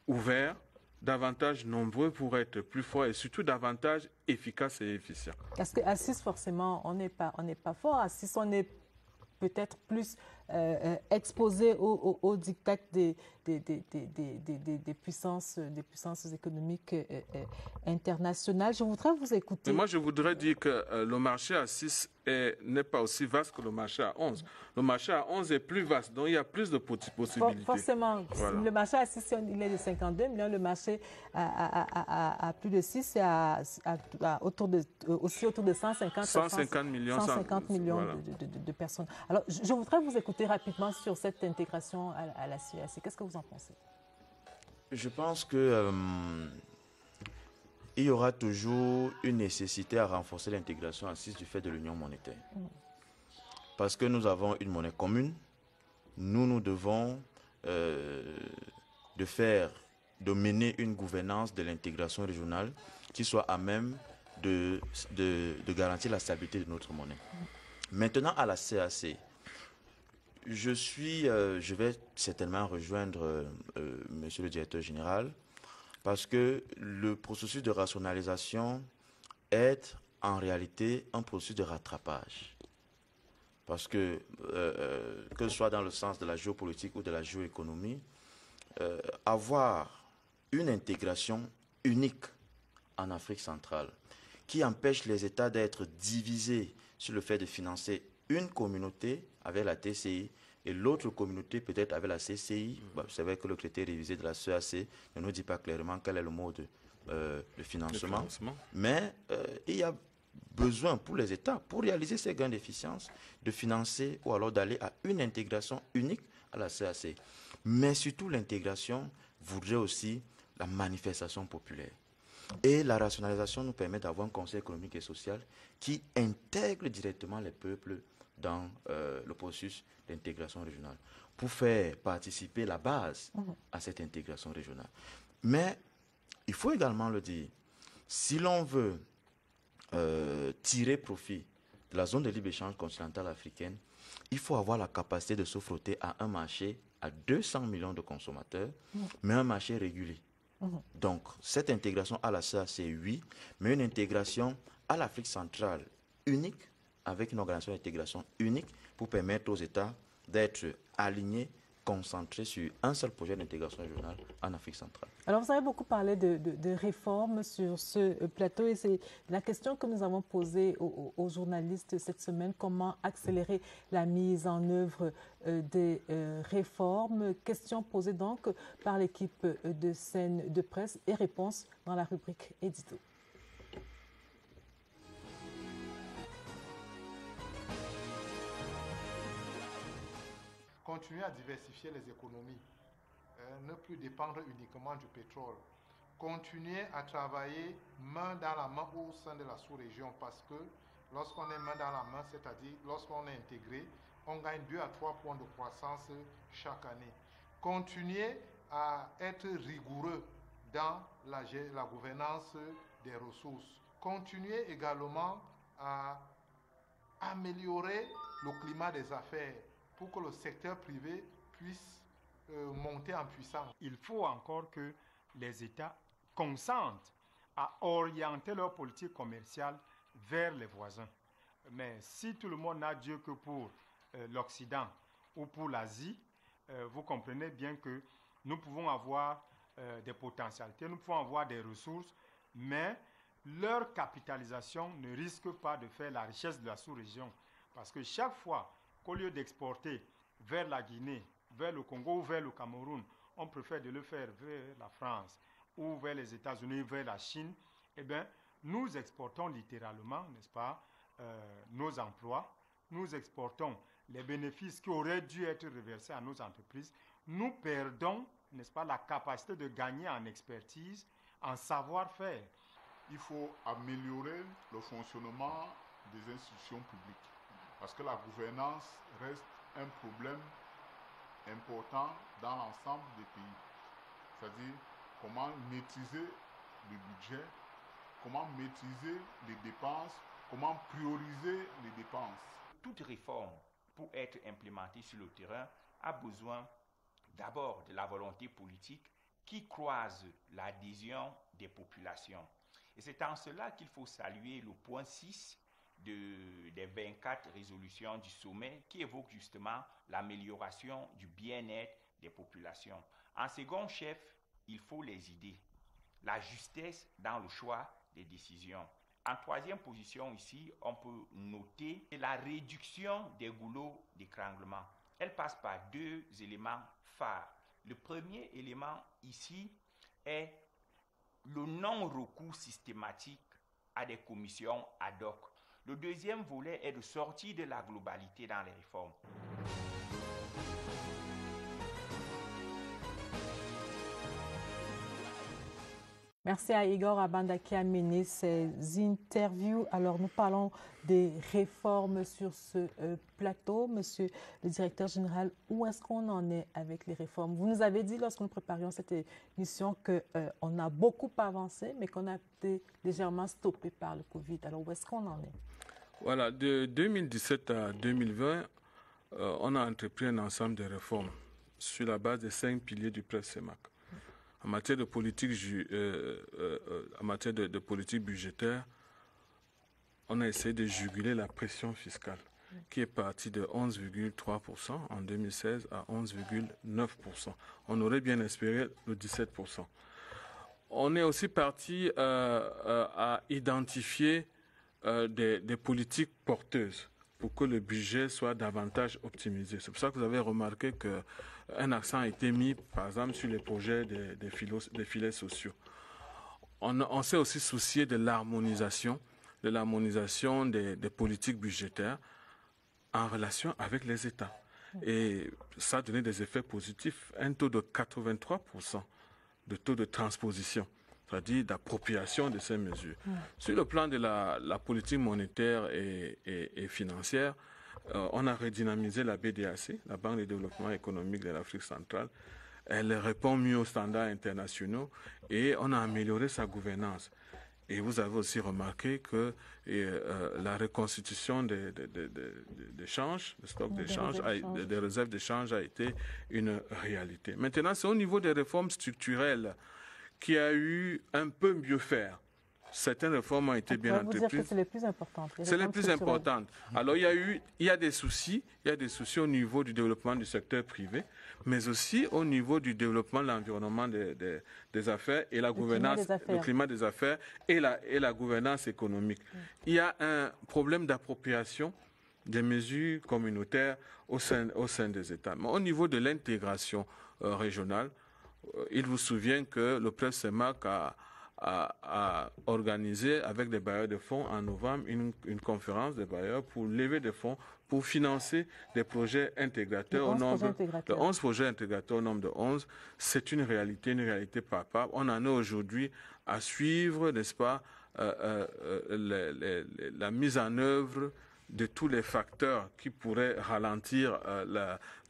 S2: ouvert, davantage nombreux pour être plus fort et surtout davantage efficace et efficient.
S1: Parce qu'à 6, forcément, on n'est pas fort. À 6, on est peut-être plus exposé aux diktats des puissances économiques internationales. Je voudrais vous écouter.
S2: Mais moi, je voudrais dire que le marché à 6 n'est pas aussi vaste que le marché à 11. Le marché à 11 est plus vaste, donc il y a plus de possibilités.
S1: Forcément. Voilà. Le marché à 6, il est de 52 millions. Le marché à plus de 6, c'est aussi autour de 150 millions, 150 millions voilà. de personnes. Alors, je voudrais vous écouter rapidement sur cette intégration à la CEAC. Qu'est-ce que vous en pensez?
S3: Je pense que il y aura toujours une nécessité à renforcer l'intégration à 6 du fait de l'union monétaire. Parce que nous avons une monnaie commune, nous devons de mener une gouvernance de l'intégration régionale qui soit à même de garantir la stabilité de notre monnaie. Maintenant, à la CEAC, je vais certainement rejoindre monsieur le directeur général parce que le processus de rationalisation est en réalité un processus de rattrapage. Parce que ce soit dans le sens de la géopolitique ou de la géoéconomie, avoir une intégration unique en Afrique centrale qui empêche les États d'être divisés sur le fait de financer une communauté avec la TCI et l'autre communauté peut-être avec la CCI. Bah, vous savez que le critère révisé de la CEAC ne nous dit pas clairement quel est le mode de financement. Mais il y a besoin pour les États, pour réaliser ces gains d'efficience, de financer ou alors d'aller à une intégration unique à la CEAC. Mais surtout l'intégration voudrait aussi la manifestation populaire. Et la rationalisation nous permet d'avoir un conseil économique et social qui intègre directement les peuples dans le processus d'intégration régionale pour faire participer la base à cette intégration régionale. Mais il faut également le dire, si l'on veut tirer profit de la zone de libre-échange continentale africaine, il faut avoir la capacité de se frotter à un marché à 200 millions de consommateurs, mais un marché régulier. Donc, cette intégration à la CEAC, oui, mais une intégration à l'Afrique centrale unique, avec une organisation d'intégration unique pour permettre aux États d'être alignés, concentrés sur un seul projet d'intégration régionale en Afrique centrale.
S1: Alors, vous avez beaucoup parlé de réformes sur ce plateau et c'est la question que nous avons posée aux journalistes cette semaine, comment accélérer la mise en œuvre des réformes. Question posée donc par l'équipe de Scène de Presse et réponse dans la rubrique édito.
S7: Continuer à diversifier les économies, ne plus dépendre uniquement du pétrole, continuer à travailler main dans la main au sein de la sous-région parce que lorsqu'on est main dans la main, c'est-à-dire lorsqu'on est intégré, on gagne 2 à 3 points de croissance chaque année. Continuer à être rigoureux dans la gouvernance des ressources. Continuer également à améliorer le climat des affaires pour que le secteur privé puisse monter en puissance.
S8: Il faut encore que les États consentent à orienter leur politique commerciale vers les voisins. Mais si tout le monde n'a Dieu que pour l'Occident ou pour l'Asie, vous comprenez bien que nous pouvons avoir des potentialités, nous pouvons avoir des ressources, mais leur capitalisation ne risque pas de faire la richesse de la sous-région. Parce que chaque fois qu'au lieu d'exporter vers la Guinée, vers le Congo ou vers le Cameroun, on préfère de le faire vers la France ou vers les États-Unis, vers la Chine, eh bien, nous exportons littéralement, n'est-ce pas, nos emplois, nous exportons les bénéfices qui auraient dû être reversés à nos entreprises, nous perdons, n'est-ce pas, la capacité de gagner en expertise, en savoir-faire.
S9: Il faut améliorer le fonctionnement des institutions publiques parce que la gouvernance reste un problème important dans l'ensemble des pays. C'est-à-dire comment maîtriser le budget, comment maîtriser les dépenses, comment prioriser les dépenses.
S10: Toute réforme, pour être implémentée sur le terrain, a besoin d'abord de la volonté politique qui croise l'adhésion des populations. Et c'est en cela qu'il faut saluer le point 6 des 24 résolutions du sommet qui évoque justement l'amélioration du bien-être des populations. En second chef, il faut les idées, la justesse dans le choix des décisions. En troisième position ici, on peut noter la réduction des goulots d'étranglement. Elle passe par deux éléments phares. Le premier élément ici est le non-recours systématique à des commissions ad hoc. Le deuxième volet est de sortir de la globalité dans les réformes.
S1: Merci à Igor Abanda qui a mené ces interviews. Alors, nous parlons des réformes sur ce plateau. Monsieur le directeur général, où est-ce qu'on en est avec les réformes? Vous nous avez dit lorsque nous préparions cette émission qu'on a beaucoup avancé, mais qu'on a été légèrement stoppé par le Covid. Alors, où est-ce qu'on en est?
S2: Voilà, de 2017 à 2020, on a entrepris un ensemble de réformes sur la base des 5 piliers du PREF-CEMAC. En matière de politique, politique budgétaire, on a essayé de juguler la pression fiscale, qui est partie de 11,3% en 2016 à 11,9%. On aurait bien espéré le 17%. On est aussi parti à identifier des politiques porteuses pour que le budget soit davantage optimisé. C'est pour ça que vous avez remarqué qu'un accent a été mis, par exemple, sur les projets des filets sociaux. On s'est aussi soucié de l'harmonisation des politiques budgétaires en relation avec les États. Et ça a donné des effets positifs. Un taux de 83% de taux de transposition, c'est-à-dire d'appropriation de ces mesures. Sur le plan de la politique monétaire et financière, on a redynamisé la BDAC, la Banque de développement économique de l'Afrique centrale. Elle répond mieux aux standards internationaux et on a amélioré sa gouvernance. Et vous avez aussi remarqué que la reconstitution des changes, des stocks d'échange, des réserves d'échange a été une réalité. Maintenant, c'est au niveau des réformes structurelles qui a eu un peu mieux faire. Certaines réformes ont été bien entreprises. Vous dire que
S1: c'est les plus importantes.
S2: C'est les plus importantes. Alors, il y a des soucis au niveau du développement du secteur privé, mais aussi au niveau du développement de l'environnement des affaires et la gouvernance, le climat des affaires et la gouvernance économique. Il y a un problème d'appropriation des mesures communautaires au sein des États. Mais au niveau de l'intégration régionale, il vous souvient que le PREF-CEMAC a organisé avec des bailleurs de fonds en novembre une conférence des bailleurs pour lever des fonds pour financer des projets intégrateurs au nombre de 11 projets intégrateurs au nombre de 11. C'est une réalité palpable. On en est aujourd'hui à suivre, n'est-ce pas, la mise en œuvre de tous les facteurs qui pourraient ralentir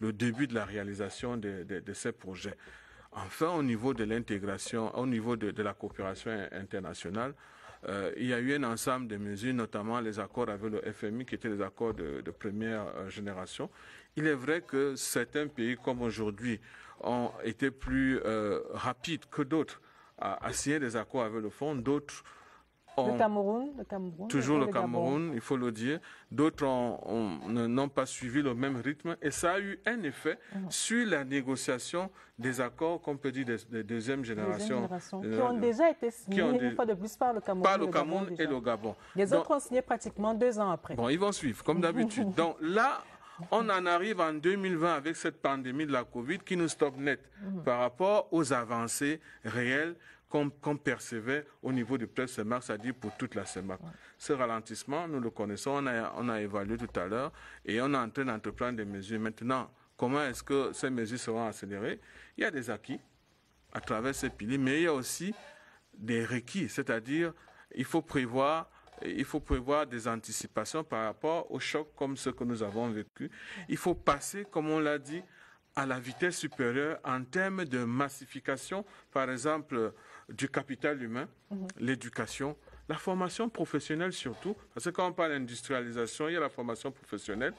S2: le début de la réalisation de ces projets. Enfin, au niveau de l'intégration, au niveau de la coopération internationale, il y a eu un ensemble de mesures, notamment les accords avec le FMI, qui étaient les accords de première génération. Il est vrai que certains pays, comme aujourd'hui, ont été plus rapides que d'autres à signer des accords avec le fonds. D'autres
S1: Le Cameroun,
S2: toujours le Cameroun, il faut le dire. D'autres n'ont pas suivi le même rythme et ça a eu un effet sur la négociation des accords, qu'on peut dire, des deuxième génération.
S1: Qui ont déjà été signés une fois de plus par le Cameroun,
S2: par le Cameroun et le Gabon.
S1: Les autres ont signé pratiquement 2 ans après.
S2: Bon, ils vont suivre, comme d'habitude. Donc là, on en arrive en 2020 avec cette pandémie de la Covid qui nous stoppe net par rapport aux avancées réelles qu'on percevait au niveau du presse CEMAC, c'est-à-dire pour toute la CEMAC. Ce ralentissement, nous le connaissons, on a évalué tout à l'heure et on est en train d'entreprendre des mesures. Maintenant, comment est-ce que ces mesures seront accélérées? Il y a des acquis à travers ces piliers, mais il y a aussi des requis, c'est-à-dire il faut prévoir des anticipations par rapport aux chocs comme ceux que nous avons vécu. Il faut passer, comme on l'a dit, à la vitesse supérieure en termes de massification, par exemple, du capital humain, l'éducation, la formation professionnelle surtout, parce que quand on parle d'industrialisation, il y a la formation professionnelle.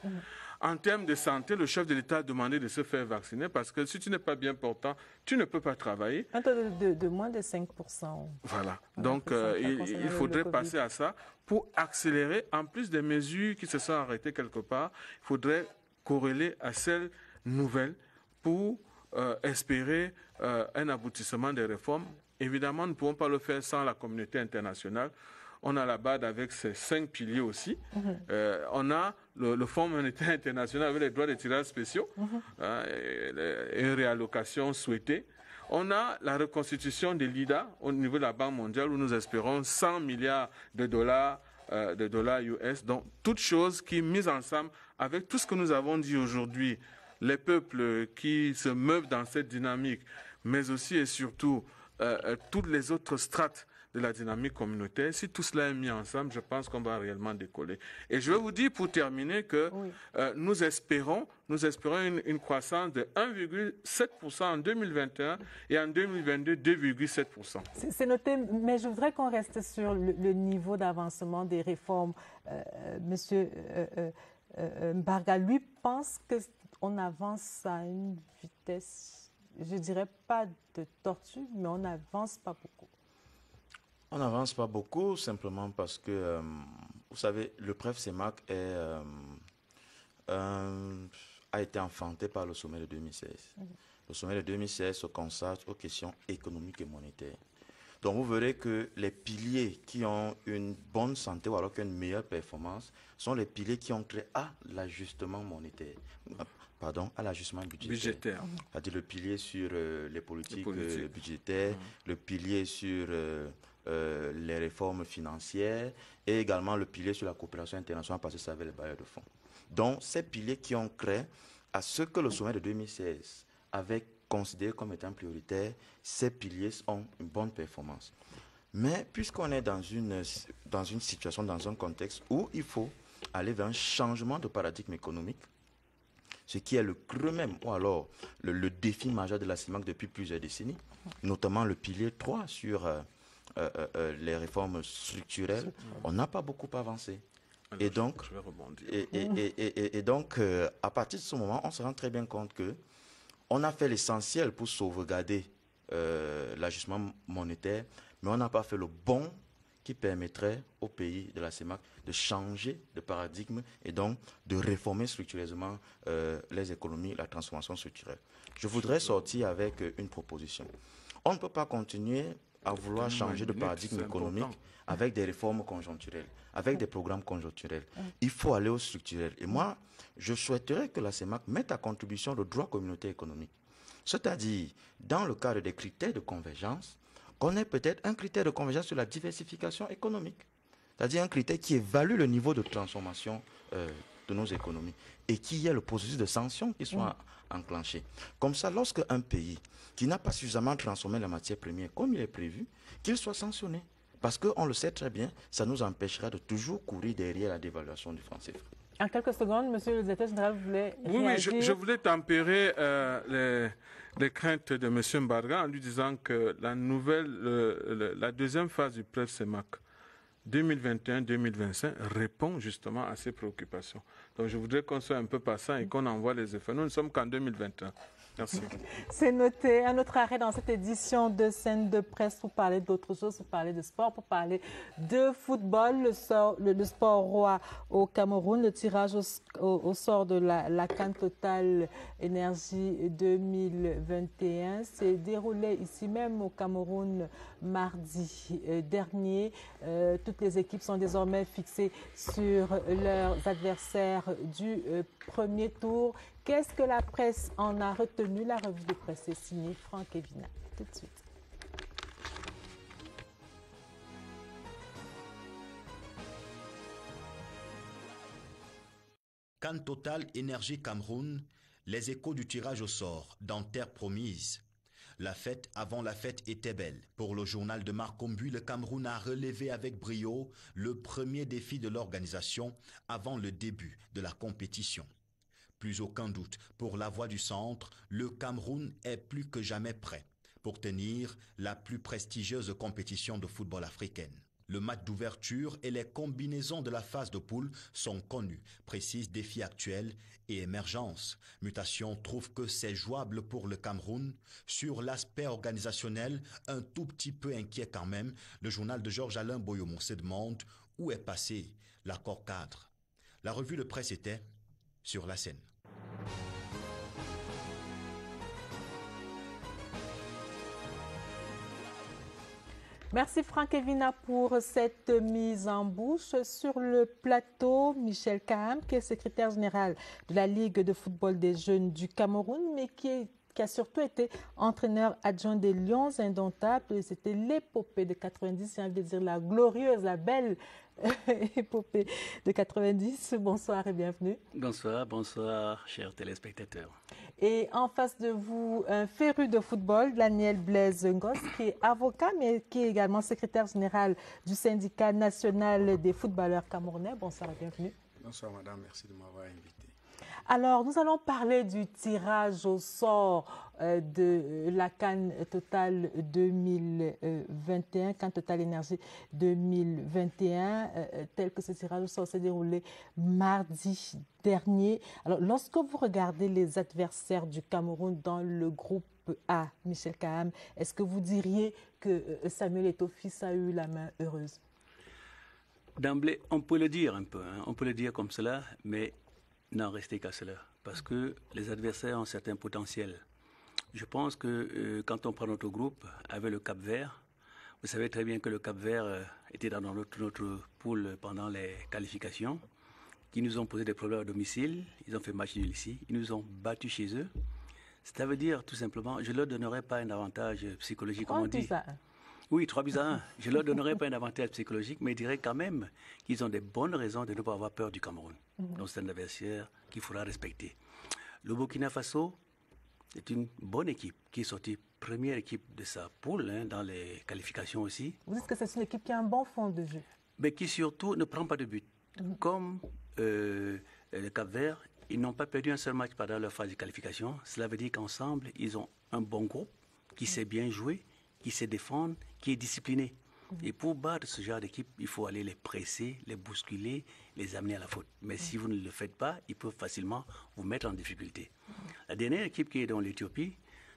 S2: En termes de santé, le chef de l'État a demandé de se faire vacciner parce que si tu n'es pas bien portant, tu ne peux pas travailler.
S1: Un taux de moins de 5%.
S2: Voilà. Donc, il faudrait passer à ça pour accélérer. En plus des mesures qui se sont arrêtées quelque part, il faudrait corréler à celles nouvelles pour espérer un aboutissement des réformes. Évidemment, nous ne pouvons pas le faire sans la communauté internationale. On a la BAD avec ses 5 piliers aussi. On a le Fonds monétaire international avec les droits de tirage spéciaux, une réallocation souhaitée. On a la reconstitution de l'IDA au niveau de la Banque mondiale où nous espérons 100 milliards de dollars US. Donc, toutes choses qui, mises ensemble avec tout ce que nous avons dit aujourd'hui, les peuples qui se meuvent dans cette dynamique, mais aussi et surtout toutes les autres strates de la dynamique communautaire. Si tout cela est mis ensemble, je pense qu'on va réellement décoller. Et je vais vous dire pour terminer que nous espérons une croissance de 1,7% en 2021 et en 2022, 2,7%.
S1: C'est noté, mais je voudrais qu'on reste sur le niveau d'avancement des réformes. Monsieur Mbarga, lui, pense qu'on avance à une vitesse, je dirais pas de tortue, mais on n'avance pas beaucoup.
S3: On n'avance pas beaucoup, simplement parce que, vous savez, le PREF CEMAC a été enfanté par le sommet de 2016. Le sommet de 2016 se consacre aux questions économiques et monétaires. Donc vous verrez que les piliers qui ont une bonne santé ou alors qui ont une meilleure performance sont les piliers qui ont trait à l'ajustement monétaire. Pardon, à l'ajustement budgétaire. C'est-à-dire le pilier sur les politiques budgétaires, le pilier sur les réformes financières et également le pilier sur la coopération internationale parce que ça avait les bailleurs de fonds. Donc, ces piliers qui ont créé à ce que le sommet de 2016 avait considéré comme étant prioritaire, ces piliers ont une bonne performance. Mais puisqu'on est dans une situation, dans un contexte où il faut aller vers un changement de paradigme économique, ce qui est le creux même, ou alors le défi majeur de la CEMAC depuis plusieurs décennies, notamment le pilier 3 sur les réformes structurelles, on n'a pas beaucoup avancé. Alors, et donc, à partir de ce moment, on se rend très bien compte que on a fait l'essentiel pour sauvegarder l'ajustement monétaire, mais on n'a pas fait le bon qui permettrait au pays de la CEMAC de changer de paradigme et donc de réformer structurellement les économies, la transformation structurelle. Je voudrais sortir avec une proposition. On ne peut pas continuer à vouloir changer de paradigme économique avec des réformes conjoncturelles, avec des programmes conjoncturels. Il faut aller au structurel. Et moi, je souhaiterais que la CEMAC mette à contribution le droit communautaire économique. C'est-à-dire, dans le cadre des critères de convergence, qu'on ait peut-être un critère de convergence sur la diversification économique. C'est-à-dire un critère qui évalue le niveau de transformation de nos économies et qui y ait le processus de sanctions qui soit enclenché. Comme ça, lorsque un pays qui n'a pas suffisamment transformé la matière première comme il est prévu, qu'il soit sanctionné. Parce qu'on le sait très bien, ça nous empêchera de toujours courir derrière la dévaluation du franc CFA.
S1: En quelques secondes, monsieur le directeur général voulait réagir.
S2: Oui, je voulais tempérer les craintes de monsieur Mbarga en lui disant que la deuxième phase du PREF CEMAC 2021-2025 répond justement à ces préoccupations. Donc je voudrais qu'on soit un peu patient et qu'on envoie les effets. Nous ne sommes qu'en 2021. Merci.
S1: C'est noté. Un autre arrêt dans cette édition de Scène de Presse pour parler d'autres choses, pour parler de sport, pour parler de football, le sport roi au Cameroun, le tirage au sort de la CAN Total Énergie 2021 s'est déroulé ici même au Cameroun mardi dernier. Toutes les équipes sont désormais fixées sur leurs adversaires du premier tour. Qu'est-ce que la presse en a retenu? La revue de presse est signée Franck Evina. Tout de suite.
S4: CAN Total Énergie Cameroun, les échos du tirage au sort dans Terre Promise. La fête avant la fête était belle. Pour le journal de Marc Combu, le Cameroun a relevé avec brio le premier défi de l'organisation avant le début de la compétition. Plus aucun doute, pour la voix du centre, le Cameroun est plus que jamais prêt pour tenir la plus prestigieuse compétition de football africaine. Le match d'ouverture et les combinaisons de la phase de poule sont connus, précisent défis actuels et émergence. Mutation trouve que c'est jouable pour le Cameroun. Sur l'aspect organisationnel, un tout petit peu inquiet quand même, le journal de Georges-Alain Boyomon se demande où est passé l'accord cadre. La revue de presse était sur la scène.
S1: Merci Franck Evina pour cette mise en bouche. Sur le plateau, Michel Kaham, qui est secrétaire général de la Ligue de football des jeunes du Cameroun, mais qui a surtout été entraîneur adjoint des Lions Indomptables. C'était l'épopée de 90, j'ai envie de dire la glorieuse, la belle épopée de 90. Bonsoir et bienvenue.
S11: Bonsoir, bonsoir, chers téléspectateurs.
S1: Et en face de vous, un féru de football, Daniel Blaise Ngos, qui est avocat, mais qui est également secrétaire général du syndicat national des footballeurs camerounais. Bonsoir et bienvenue.
S12: Bonsoir madame, merci de m'avoir invité.
S1: Alors, nous allons parler du tirage au sort de la CAN Total 2021, CAN Total Énergie 2021, tel que ce tirage au sort s'est déroulé mardi dernier. Alors, lorsque vous regardez les adversaires du Cameroun dans le groupe A, Michel Kaham, est-ce que vous diriez que Samuel Eto'o-Fils a eu la main heureuse?
S11: D'emblée, on peut le dire un peu, on peut le dire comme cela, mais n'en restez qu'à cela, parce que les adversaires ont un certain potentiel. Je pense que quand on prend notre groupe avec le Cap-Vert, vous savez très bien que le Cap-Vert était dans notre poule pendant les qualifications, qui nous ont posé des problèmes à domicile, ils ont fait match nul ici, ils nous ont battus chez eux. Ça veut dire tout simplement, je ne leur donnerai pas un avantage psychologique, comme on dit. Oui, 3-1. Je ne leur donnerai pas un avantage psychologique, mais je dirais quand même qu'ils ont des bonnes raisons de ne pas avoir peur du Cameroun. Donc c'est un adversaire qu'il faudra respecter. Le Burkina Faso est une bonne équipe qui est sortie première équipe de sa poule dans les qualifications aussi.
S1: Vous dites que c'est une équipe qui a un bon fond de jeu.
S11: Mais qui surtout ne prend pas de but. Comme le Cap-Vert, ils n'ont pas perdu un seul match pendant leur phase de qualification. Cela veut dire qu'ensemble, ils ont un bon groupe qui sait bien jouer, qui sait défendre, qui est discipliné. Et pour battre ce genre d'équipe, il faut aller les presser, les bousculer, les amener à la faute. Mais si vous ne le faites pas, ils peuvent facilement vous mettre en difficulté. La dernière équipe qui est dans l'Éthiopie,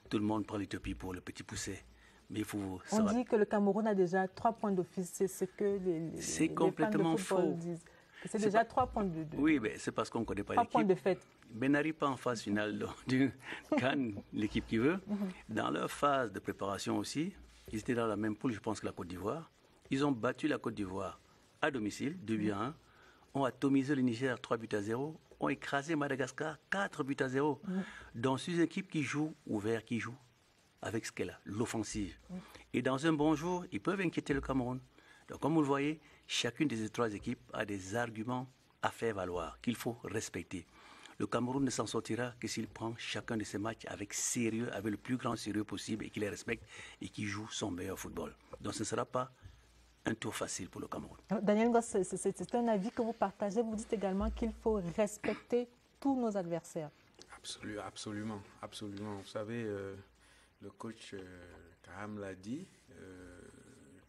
S11: tout le monde prend l'Éthiopie pour le petit poussé. Mais il faut
S1: On dit que le Cameroun a déjà 3 points d'office, c'est ce que les
S11: complètement
S1: fans de football disent. C'est déjà 3 points de
S11: Oui, mais c'est parce qu'on ne connaît pas l'équipe.
S1: 3 points de fête.
S11: Mais n'arrive pas en phase finale du CAN, l'équipe qui veut. Dans leur phase de préparation aussi, ils étaient dans la même poule, je pense, que la Côte d'Ivoire. Ils ont battu la Côte d'Ivoire à domicile, 2-1, ont atomisé le Niger 3-0, ont écrasé Madagascar 4-0. Donc, c'est une équipe qui joue ouvert, qui joue avec ce qu'elle a, l'offensive. Et dans un bon jour, ils peuvent inquiéter le Cameroun. Donc, comme vous le voyez, chacune des 3 équipes a des arguments à faire valoir, qu'il faut respecter. Le Cameroun ne s'en sortira que s'il prend chacun de ses matchs avec sérieux, avec le plus grand sérieux possible et qu'il les respecte et qu'il joue son meilleur football. Donc ce ne sera pas un tour facile pour le Cameroun.
S1: Daniel Ngos, c'est un avis que vous partagez. Vous dites également qu'il faut respecter tous nos adversaires.
S12: Absolument, absolument. Vous savez, le coach Kaham l'a dit,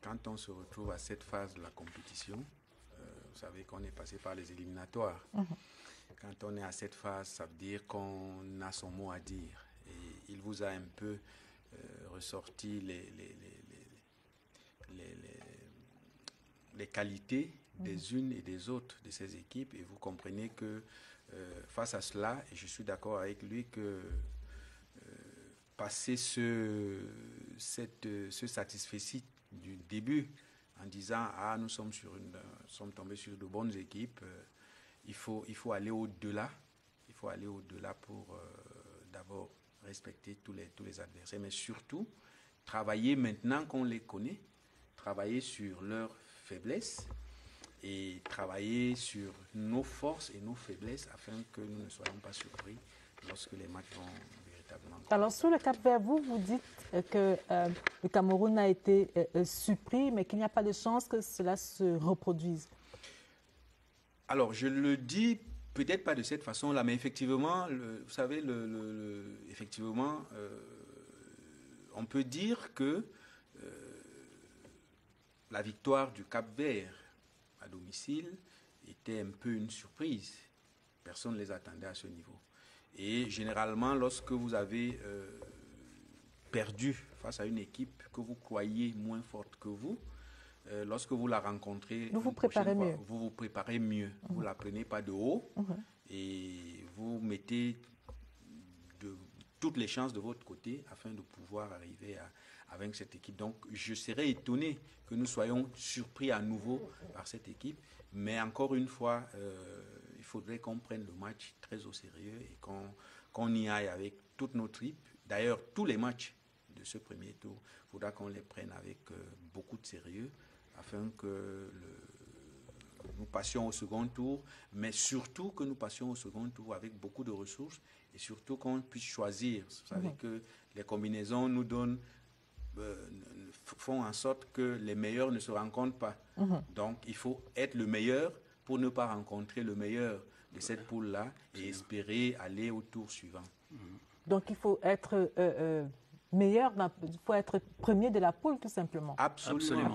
S12: quand on se retrouve à cette phase de la compétition, vous savez qu'on est passé par les éliminatoires. Quand on est à cette phase, ça veut dire qu'on a son mot à dire. Et il vous a un peu ressorti les qualités des unes et des autres de ces équipes, et vous comprenez que face à cela, et je suis d'accord avec lui que passer ce satisfecit du début en disant nous sommes tombés sur de bonnes équipes, il faut aller au-delà. Il faut aller au-delà pour d'abord respecter tous les adversaires, mais surtout travailler maintenant qu'on les connaît, travailler sur leurs faiblesses et travailler sur nos forces et nos faiblesses afin que nous ne soyons pas surpris lorsque les matchs vont véritablement.
S1: Alors sur le Cap-Vert, vous dites que le Cameroun a été surpris, mais qu'il n'y a pas de chance que cela se reproduise.
S12: Alors je le dis peut-être pas de cette façon-là, mais effectivement, vous savez, effectivement, on peut dire que la victoire du Cap-Vert à domicile était un peu une surprise. Personne ne les attendait à ce niveau. Et généralement, lorsque vous avez perdu face à une équipe que vous croyez moins forte que vous, lorsque vous la rencontrez,
S1: vous vous préparez mieux.
S12: Vous vous préparez mieux. Vous ne la prenez pas de haut et vous mettez toutes les chances de votre côté afin de pouvoir arriver avec cette équipe. Donc, je serais étonné que nous soyons surpris à nouveau par cette équipe. Mais encore une fois, il faudrait qu'on prenne le match très au sérieux et qu'on y aille avec toute notre tripes. D'ailleurs, tous les matchs de ce premier tour, il faudra qu'on les prenne avec beaucoup de sérieux afin que nous passions au second tour, mais surtout que nous passions au second tour avec beaucoup de ressources et surtout qu'on puisse choisir. Vous savez que les combinaisons nous font en sorte que les meilleurs ne se rencontrent pas. Donc, il faut être le meilleur pour ne pas rencontrer le meilleur de cette poule-là et espérer aller au tour suivant.
S1: Donc, il faut être meilleur, il faut être premier de la poule, tout simplement.
S12: Absolument.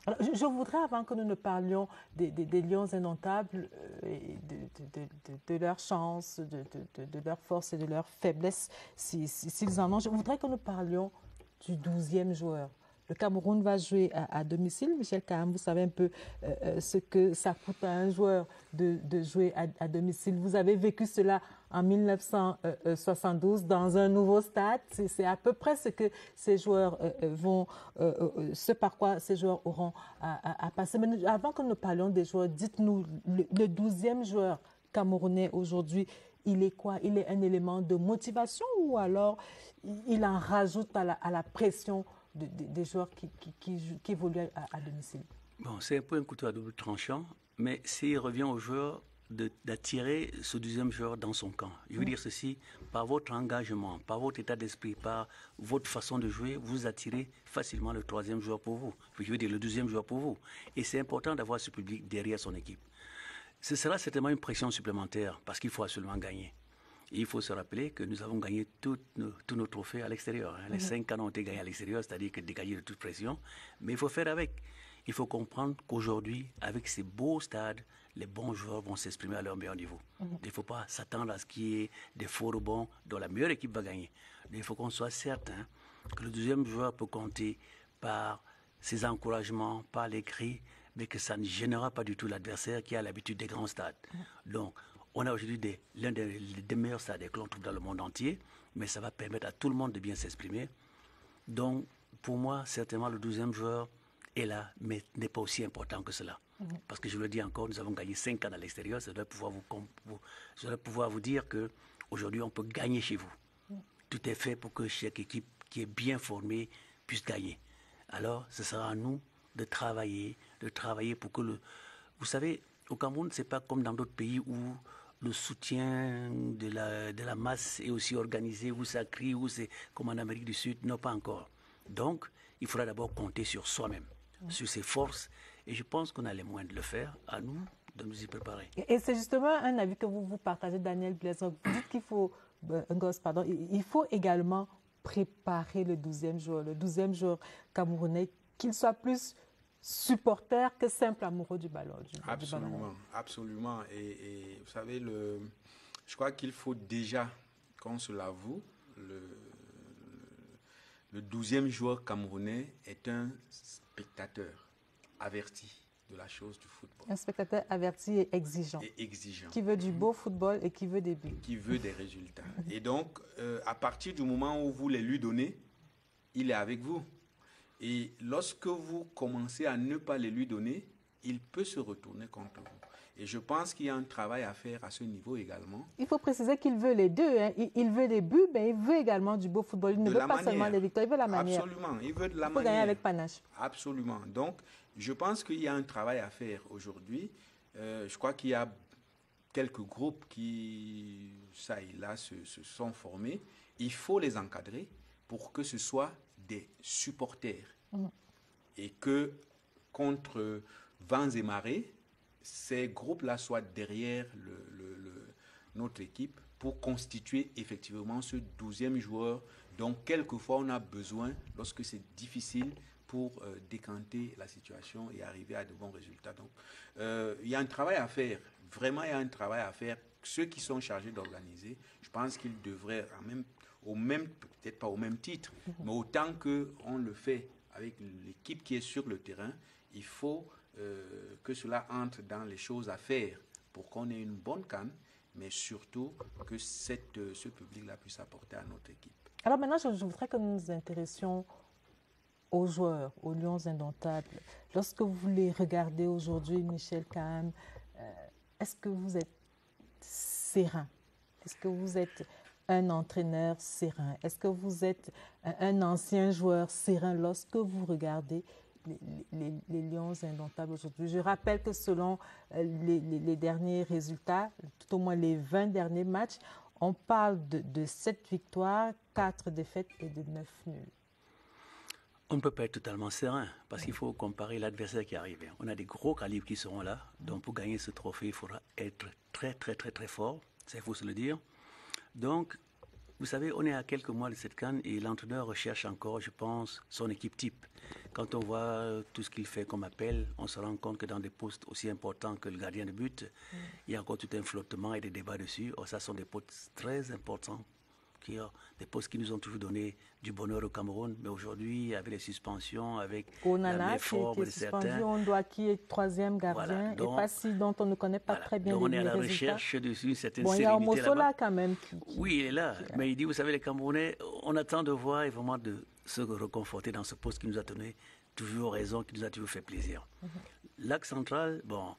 S1: Alors, je voudrais, avant que nous ne parlions des Lions indomptables, de leurs chances, de leurs forces et de leurs faiblesses, s'ils en ont, je voudrais que nous parlions du 12e joueur. Le Cameroun va jouer à domicile. Michel Kaham, vous savez un peu ce que ça coûte à un joueur de jouer à domicile. Vous avez vécu cela en 1972 dans un nouveau stade. C'est à peu près ce que ces joueurs ce par quoi ces joueurs auront à passer. Mais avant que nous parlions des joueurs, dites-nous, le 12e joueur camerounais aujourd'hui, il est quoi? Il est un élément de motivation ou alors il en rajoute à la pression des joueurs qui évoluent à domicile?
S11: Bon, c'est un peu un couteau à double tranchant, mais s'il revient aux joueurs d'attirer ce deuxième joueur dans son camp. Je veux dire ceci, par votre engagement, par votre état d'esprit, par votre façon de jouer, vous attirez facilement le troisième joueur pour vous. Je veux dire le deuxième joueur pour vous. Et c'est important d'avoir ce public derrière son équipe. Ce sera certainement une pression supplémentaire parce qu'il faut absolument gagner. Et il faut se rappeler que nous avons gagné tous nos trophées à l'extérieur. Les 5 canons ont été gagnés à l'extérieur, c'est-à-dire que dégagés de toute pression. Mais il faut faire avec. Il faut comprendre qu'aujourd'hui, avec ces beaux stades, les bons joueurs vont s'exprimer à leur meilleur niveau. Il ne faut pas s'attendre à ce qu'il y ait des faux rebonds dont la meilleure équipe va gagner. Mais il faut qu'on soit certain que le deuxième joueur peut compter par ses encouragements, par les cris, mais que ça ne gênera pas du tout l'adversaire qui a l'habitude des grands stades. Donc, on a aujourd'hui l'un des meilleurs stades que l'on trouve dans le monde entier, mais ça va permettre à tout le monde de bien s'exprimer. Donc, pour moi, certainement, le 12e joueur est là, mais n'est pas aussi important que cela. Parce que je le dis encore, nous avons gagné 5 ans à l'extérieur, ça doit pouvoir vous dire qu'aujourd'hui, on peut gagner chez vous. Tout est fait pour que chaque équipe qui est bien formée puisse gagner. Alors, ce sera à nous de travailler pour que Vous savez, au Cameroun, ce n'est pas comme dans d'autres pays où le soutien de la masse est aussi organisé, où ça crie, où c'est comme en Amérique du Sud. Non, pas encore. Donc, il faudra d'abord compter sur soi-même, sur ses forces. Et je pense qu'on a les moyens de le faire, à nous de nous y préparer.
S1: Et c'est justement un avis que vous partagez, Daniel Blaise. Vous dites qu'il faut, il faut également préparer le 12e joueur camerounais, qu'il soit plus supporter que simple amoureux du ballon.
S12: Absolument. Et vous savez, je crois qu'il faut déjà qu'on se l'avoue, le 12e joueur camerounais est un spectateur averti de la chose du football.
S1: Un spectateur averti et exigeant.
S12: Et exigeant.
S1: Qui veut du beau football et qui veut des buts.
S12: Qui veut des résultats. Et donc, à partir du moment où vous les lui donnez, il est avec vous. Et lorsque vous commencez à ne pas les lui donner, il peut se retourner contre vous. Et je pense qu'il y a un travail à faire à ce niveau également.
S1: Il faut préciser qu'il veut les deux. Hein. Il veut des buts, mais il veut également du beau football. Il ne veut pas seulement les victoires, il veut la manière.
S12: Absolument, il veut de la manière.
S1: Il faut gagner avec panache.
S12: Absolument. Donc, je pense qu'il y a un travail à faire aujourd'hui. Je crois qu'il y a quelques groupes qui, ça et là, se sont formés. Il faut les encadrer pour que ce soit des supporters. Et que, contre vents et marées, ces groupes-là soient derrière notre équipe pour constituer effectivement ce 12e joueur dont quelquefois on a besoin lorsque c'est difficile pour décanter la situation et arriver à de bons résultats. Donc, il y a un travail à faire. Vraiment, il y a un travail à faire. Ceux qui sont chargés d'organiser, je pense qu'ils devraient, peut-être pas au même titre, mais autant qu'on le fait avec l'équipe qui est sur le terrain, il faut que cela entre dans les choses à faire pour qu'on ait une bonne CAN, mais surtout que ce public-là puisse apporter à notre équipe.
S1: Alors maintenant, je voudrais que nous nous intéressions aux joueurs, aux Lions indomptables. Lorsque vous les regardez aujourd'hui, Michel Kaham, est-ce que vous êtes serein? Est-ce que vous êtes un entraîneur serein? Est-ce que vous êtes un ancien joueur serein lorsque vous regardez les Lions indomptables aujourd'hui? Je rappelle que selon les derniers résultats, tout au moins les 20 derniers matchs, on parle de 7 victoires, 4 défaites et de 9 nuls.
S11: On ne peut pas être totalement serein parce qu'il faut comparer l'adversaire qui arrive. On a des gros calibres qui seront là. Donc pour gagner ce trophée, il faudra être très, très, très, très fort. Ça, il faut se le dire. Donc, vous savez, on est à quelques mois de cette CAN et l'entraîneur recherche encore, je pense, son équipe type. Quand on voit tout ce qu'il fait comme appel, on se rend compte que dans des postes aussi importants que le gardien de but, il y a encore tout un flottement et des débats dessus. Or, ça sont des postes très importants, des postes qui nous ont toujours donné du bonheur au Cameroun. Mais aujourd'hui, avec les suspensions, avec
S1: Onana,
S11: la méforme de certains...
S1: Ondoa qui est 3e gardien, voilà, donc, et Passy dont on ne connaît pas très bien les résultats.
S11: On est à la recherche de une certaine
S1: sérénité. Il y a Omosola quand même.
S11: Oui, il est là. Mais il dit, vous savez, les Camerounais, on attend de voir et vraiment de se reconforter dans ce poste qui nous a donné toujours raison, qui nous a toujours fait plaisir. L'axe central, bon,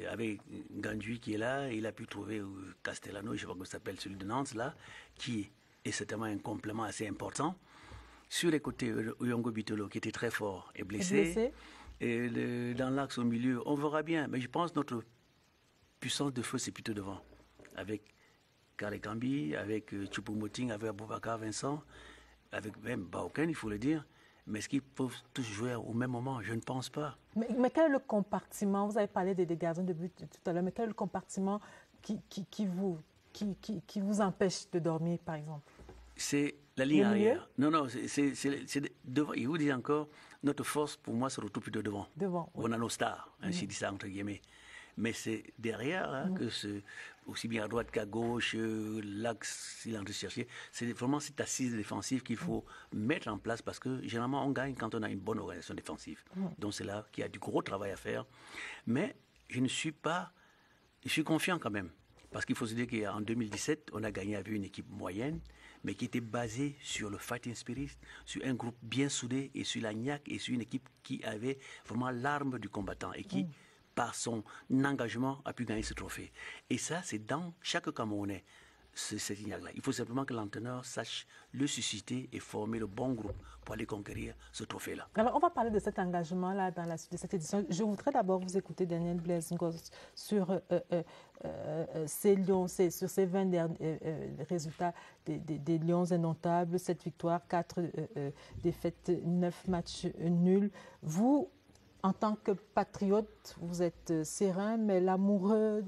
S11: avec Gandui qui est là, il a pu trouver Castellano, je ne sais pas comment ça s'appelle, celui de Nantes, là, qui est certainement un complément assez important. Sur les côtés, Oyongo Bitolo, qui était très fort, est blessé. Et dans l'axe au milieu, on verra bien. Mais je pense que notre puissance de feu, c'est plutôt devant. Avec Kale Kambi, avec Choupo-Moting, avec Aboubakar Vincent, avec même Baoken, il faut le dire. Mais est-ce qu'ils peuvent tous jouer au même moment? Je ne pense pas.
S1: Mais quel est le compartiment? Vous avez parlé des gardiens de but tout à l'heure, mais quel est le compartiment qui vous empêche de dormir, par exemple?
S11: C'est la ligne arrière. Non, c'est devant. Il vous dit encore, notre force, pour moi, se retrouve plutôt devant.
S1: Devant.
S11: On a nos stars, ainsi dit ça, entre guillemets. Mais c'est derrière que c'est aussi bien à droite qu'à gauche, l'axe, s'il est en train de chercher. C'est vraiment cette assise défensive qu'il faut mettre en place parce que généralement on gagne quand on a une bonne organisation défensive. Donc c'est là qu'il y a du gros travail à faire. Mais je suis confiant quand même. Parce qu'il faut se dire qu'en 2017, on a gagné avec une équipe moyenne, mais qui était basée sur le fighting spirit, sur un groupe bien soudé et sur la niaque et sur une équipe qui avait vraiment l'arme du combattant et qui, par son engagement, a pu gagner ce trophée. Et ça, c'est dans chaque Camerounais, cette niaque-là. Il faut simplement que l'entraîneur sache le susciter et former le bon groupe pour aller conquérir ce trophée-là.
S1: Alors, on va parler de cet engagement-là dans la suite de cette édition. Je voudrais d'abord vous écouter, Daniel Blaise Ngos, sur ces Lions, sur ces 20 derniers résultats des Lions indomptables, 7 victoires, 4 défaites, 9 matchs nuls. Vous, en tant que patriote, vous êtes serein, mais l'amoureux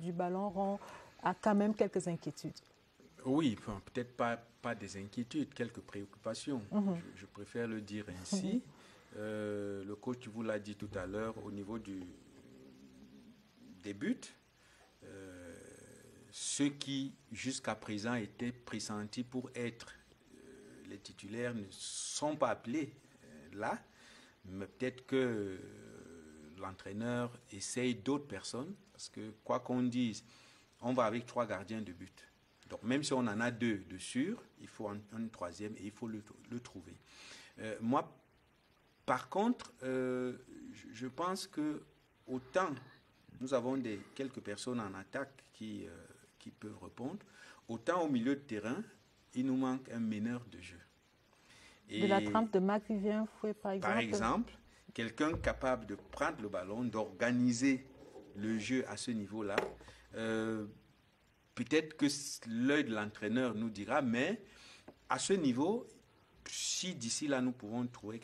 S1: du ballon rond a quand même quelques inquiétudes.
S12: Oui, enfin, peut-être pas des inquiétudes, quelques préoccupations. Je préfère le dire ainsi. Le coach vous l'a dit tout à l'heure, au niveau des buts, ceux qui, jusqu'à présent, étaient pressentis pour être les titulaires ne sont pas appelés là, mais peut-être que l'entraîneur essaye d'autres personnes, parce que quoi qu'on dise, on va avec 3 gardiens de but. Donc même si on en a 2 de sûr, il faut un troisième et il faut le trouver. Moi, par contre, je pense que autant nous avons quelques personnes en attaque qui peuvent répondre, autant au milieu de terrain, il nous manque un meneur de jeu.
S1: Et de la trempe de Marc-Vivien Fouet, par exemple.
S12: Par exemple, quelqu'un capable de prendre le ballon, d'organiser le jeu à ce niveau-là. Peut-être que l'œil de l'entraîneur nous dira, mais à ce niveau, si d'ici là nous pouvons trouver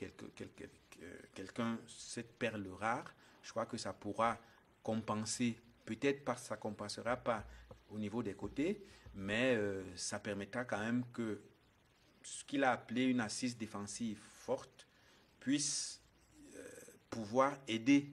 S12: quelqu'un, cette perle rare, je crois que ça pourra compenser. Peut-être pas, ça ne compensera pas au niveau des côtés, mais ça permettra quand même que ce qu'il a appelé une assise défensive forte puisse pouvoir aider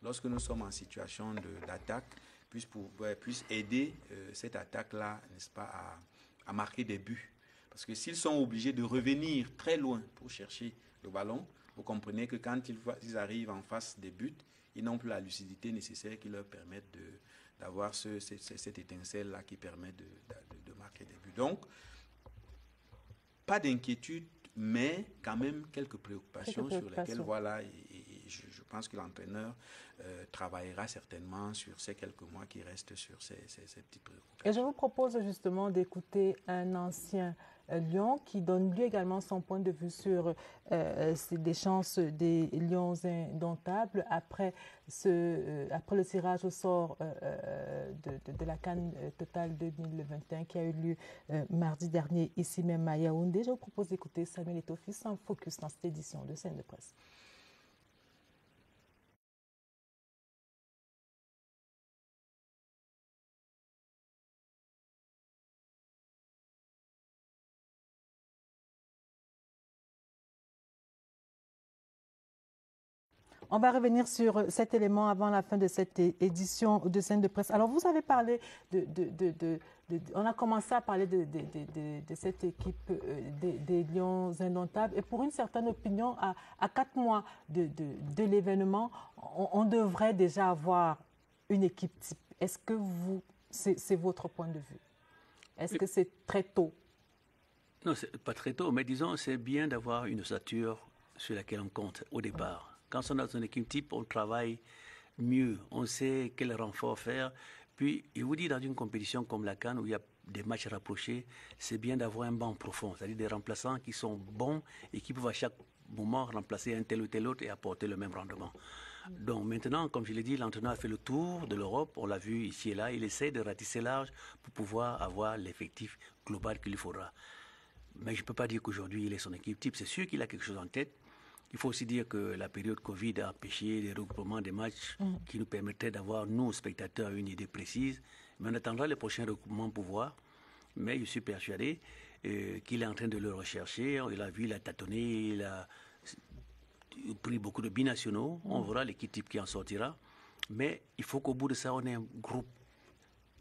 S12: lorsque nous sommes en situation d'attaque, puisse aider cette attaque-là, n'est-ce pas, à marquer des buts. Parce que s'ils sont obligés de revenir très loin pour chercher le ballon, vous comprenez que quand ils arrivent en face des buts, ils n'ont plus la lucidité nécessaire qui leur permette d'avoir cette étincelle-là qui permet de marquer des buts. Donc, pas d'inquiétude, mais quand même quelques préoccupations sur lesquelles, voilà, et je pense que l'entraîneur travaillera certainement sur ces quelques mois qui restent sur ces petites préoccupations.
S1: Et je vous propose justement d'écouter un ancien Lion qui donne lui également son point de vue sur des chances des Lions indomptables après le tirage au sort de la CAN Total 2021 qui a eu lieu mardi dernier ici même à Yaoundé. Je vous propose d'écouter Samuel Etofi sans focus dans cette édition de Scène de Presse. On va revenir sur cet élément avant la fin de cette édition de Scène de Presse. Alors, vous avez parlé on a commencé à parler de cette équipe des Lions indomptables. Et pour une certaine opinion, à 4 mois de l'événement, on devrait déjà avoir une équipe type. Est-ce que c'est votre point de vue? Est-ce que c'est très tôt?
S11: Non, c'est pas très tôt, mais disons, c'est bien d'avoir une ossature sur laquelle on compte au départ. Quand on a une équipe type, on travaille mieux, on sait quel renfort faire. Puis, je vous dis, dans une compétition comme la CAN, où il y a des matchs rapprochés, c'est bien d'avoir un banc profond, c'est-à-dire des remplaçants qui sont bons et qui peuvent à chaque moment remplacer un tel ou tel autre et apporter le même rendement. Donc maintenant, comme je l'ai dit, l'entraîneur a fait le tour de l'Europe, on l'a vu ici et là, il essaie de ratisser large pour pouvoir avoir l'effectif global qu'il lui faudra. Mais je ne peux pas dire qu'aujourd'hui, il est son équipe type. C'est sûr qu'il a quelque chose en tête. Il faut aussi dire que la période Covid a empêché les regroupements des matchs qui nous permettraient d'avoir, nous, spectateurs, une idée précise. Mais on attendra les prochains regroupements pour voir. Mais je suis persuadé qu'il est en train de le rechercher. Il a vu, il a tâtonné, il a pris beaucoup de binationaux. On verra l'équipe type qui en sortira. Mais il faut qu'au bout de ça, on ait un groupe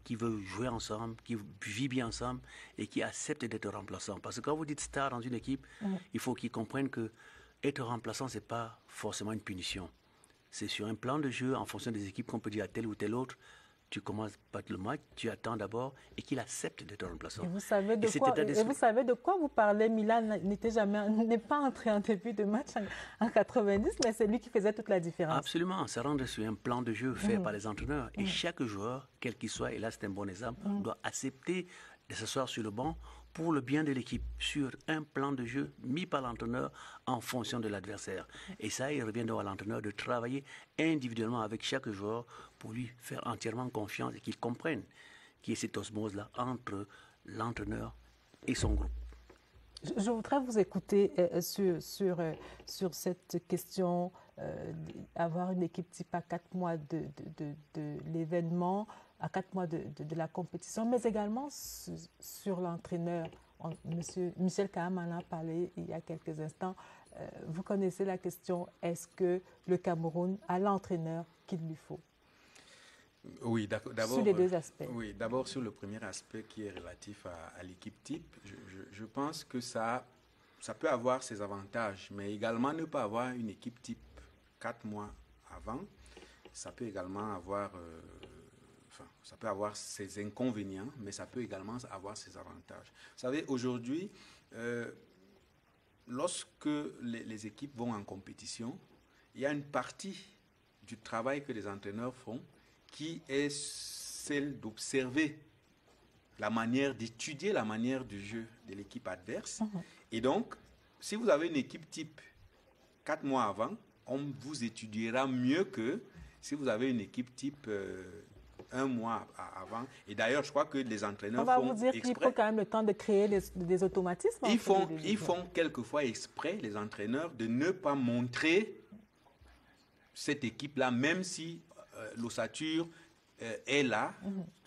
S11: qui veut jouer ensemble, qui vit bien ensemble et qui accepte d'être remplaçant. Parce que quand vous dites star dans une équipe, il faut qu'ils comprennent que être remplaçant, ce n'est pas forcément une punition. C'est sur un plan de jeu, en fonction des équipes qu'on peut dire à tel ou tel autre, tu commences pas le match, tu attends d'abord et qu'il accepte d'être remplaçant.
S1: Et vous savez de quoi vous parlez. Milan n'est pas entré en début de match en 90, mais c'est lui qui faisait toute la différence.
S11: Absolument, ça rentre sur un plan de jeu fait par les entraîneurs. Et chaque joueur, quel qu'il soit, et là c'est un bon exemple, doit accepter de s'asseoir sur le banc pour le bien de l'équipe, sur un plan de jeu mis par l'entraîneur en fonction de l'adversaire. Et ça, il revient donc à l'entraîneur de travailler individuellement avec chaque joueur pour lui faire entièrement confiance et qu'il comprenne qu'il y ait cette osmose-là entre l'entraîneur et son groupe.
S1: Je voudrais vous écouter sur cette question, avoir une équipe type à 4 mois de l'événement, à 4 mois de la compétition, mais également sur l'entraîneur. Monsieur Michel Kaham en a parlé il y a quelques instants. Vous connaissez la question, est-ce que le Cameroun a l'entraîneur qu'il lui faut?
S12: Oui, d'abord.
S1: Sur les deux aspects.
S12: Oui, d'abord sur le premier aspect qui est relatif à l'équipe type, je pense que ça peut avoir ses avantages, mais également ne pas avoir une équipe type 4 mois avant, ça peut également avoir, ça peut avoir ses inconvénients, mais ça peut également avoir ses avantages. Vous savez, aujourd'hui, lorsque les équipes vont en compétition, il y a une partie du travail que les entraîneurs font qui est celle d'observer la manière, d'étudier la manière du jeu de l'équipe adverse. Et donc, si vous avez une équipe type 4 mois avant, on vous étudiera mieux que si vous avez une équipe type 1 mois avant. Et d'ailleurs, je crois que les entraîneurs font exprès. On va vous dire
S1: qu'il faut quand même le temps de créer des automatismes.
S12: Ils font quelquefois exprès, les entraîneurs, de ne pas montrer cette équipe-là, même si l'ossature est là,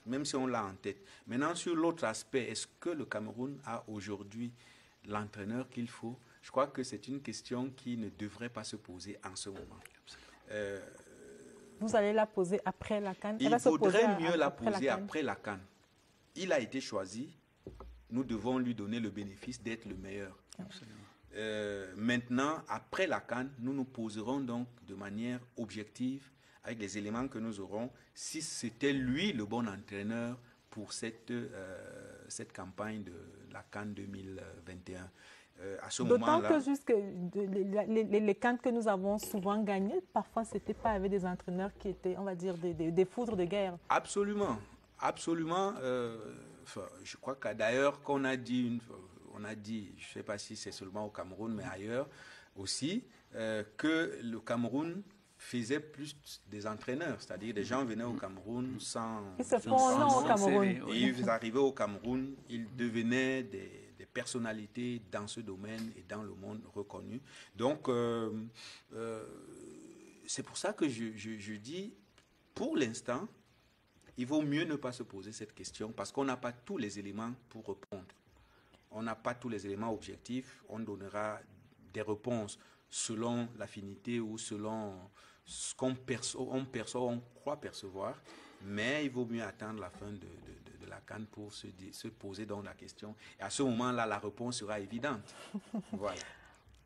S12: même si on l'a en tête. Maintenant, sur l'autre aspect, est-ce que le Cameroun a aujourd'hui l'entraîneur qu'il faut? Je crois que c'est une question qui ne devrait pas se poser en ce moment.
S1: Vous allez la poser après la CAN?
S12: Il vaudrait mieux la poser après la CAN. Il a été choisi, nous devons lui donner le bénéfice d'être le meilleur. Maintenant, après la CAN, nous nous poserons donc de manière objective, avec les éléments que nous aurons, si c'était lui le bon entraîneur pour cette campagne de la CAN 2021.
S1: D'autant que jusque les CAN que nous avons souvent gagnés, parfois c'était pas avec des entraîneurs qui étaient, on va dire, des foudres de guerre.
S12: Absolument, absolument. Je crois que d'ailleurs qu'on a dit, je ne sais pas si c'est seulement au Cameroun, mais ailleurs aussi, que le Cameroun faisait plus des entraîneurs, c'est-à-dire des gens venaient au Cameroun sans...
S1: Ils se font au Cameroun.
S12: Et ils arrivaient au Cameroun, ils devenaient des personnalités dans ce domaine et dans le monde reconnu. Donc, c'est pour ça que je dis, pour l'instant, il vaut mieux ne pas se poser cette question parce qu'on n'a pas tous les éléments pour répondre. On n'a pas tous les éléments objectifs. On donnera des réponses selon l'affinité ou selon ce qu'on perçoit, on croit percevoir. Mais il vaut mieux attendre la fin de la CAN pour se poser donc la question. Et à ce moment-là, la réponse sera évidente. Voilà.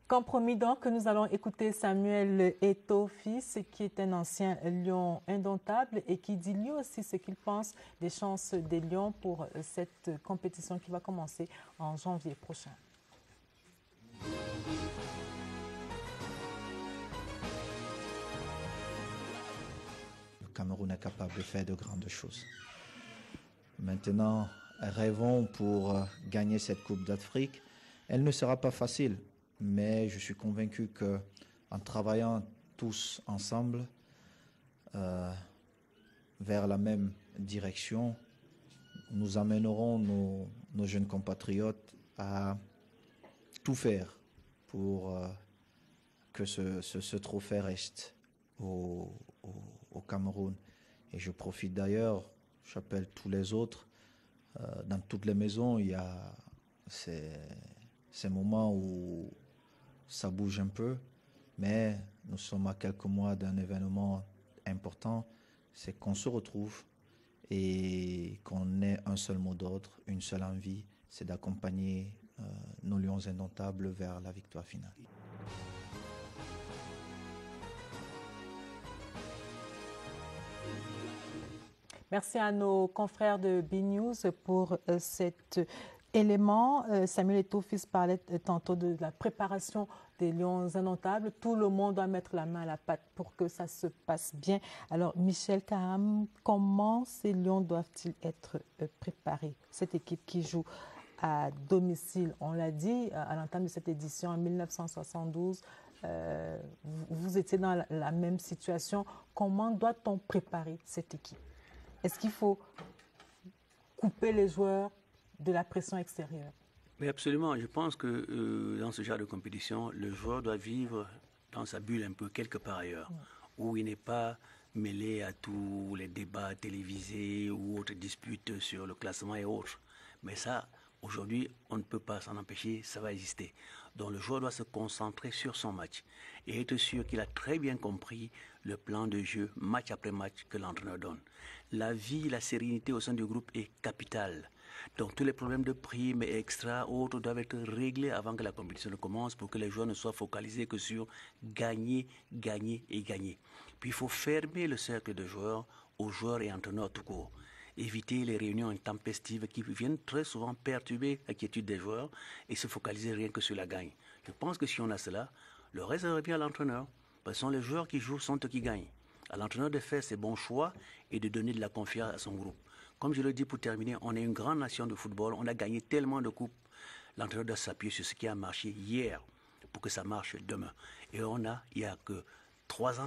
S1: Compromis donc que nous allons écouter Samuel Eto'o-Fils, qui est un ancien lion indomptable et qui dit lui aussi ce qu'il pense des chances des Lions pour cette compétition qui va commencer en janvier prochain.
S13: Le Cameroun est capable de faire de grandes choses. Maintenant, rêvons pour gagner cette Coupe d'Afrique. Elle ne sera pas facile. Mais je suis convaincu qu'en travaillant tous ensemble vers la même direction, nous amènerons nos jeunes compatriotes à tout faire pour que ce trophée reste au Cameroun. Et je profite d'ailleurs, j'appelle tous les autres. Dans toutes les maisons, il y a ces moments où ça bouge un peu, mais nous sommes à quelques mois d'un événement important, c'est qu'on se retrouve et qu'on ait un seul mot d'ordre, une seule envie, c'est d'accompagner nos Lions indomptables vers la victoire finale.
S1: Merci à nos confrères de B-News pour cet élément. Samuel Eto'o-Fils parlait tantôt de la préparation des Lions indomptables. Tout le monde doit mettre la main à la pâte pour que ça se passe bien. Alors, Michel Kaham, comment ces Lions doivent-ils être préparés? Cette équipe qui joue à domicile, on l'a dit à l'entame de cette édition en 1972, vous étiez dans la même situation. Comment doit-on préparer cette équipe? Est-ce qu'il faut couper les joueurs de la pression extérieure?
S11: Mais absolument. Je pense que dans ce genre de compétition, le joueur doit vivre dans sa bulle un peu quelque part ailleurs, où il n'est pas mêlé à tous les débats télévisés ou autres disputes sur le classement et autres. Mais ça, Aujourd'hui, on ne peut pas s'en empêcher, ça va exister. Donc le joueur doit se concentrer sur son match et être sûr qu'il a très bien compris le plan de jeu match après match que l'entraîneur donne. La vie, la sérénité au sein du groupe est capitale. Donc tous les problèmes de primes et extra autres doivent être réglés avant que la compétition ne commence pour que les joueurs ne soient focalisés que sur gagner, gagner et gagner. Puis il faut fermer le cercle de joueurs aux joueurs et entraîneurs tout court. Éviter les réunions intempestives qui viennent très souvent perturber la quiétude des joueurs et se focaliser rien que sur la gagne. Je pense que si on a cela, le reste revient à l'entraîneur. Parce que ce sont les joueurs qui jouent, sont eux qui gagnent. À l'entraîneur de faire ses bons choix et de donner de la confiance à son groupe. Comme je le dis pour terminer, on est une grande nation de football, on a gagné tellement de coupes. L'entraîneur doit s'appuyer sur ce qui a marché hier pour que ça marche demain. Et il n'y a que 4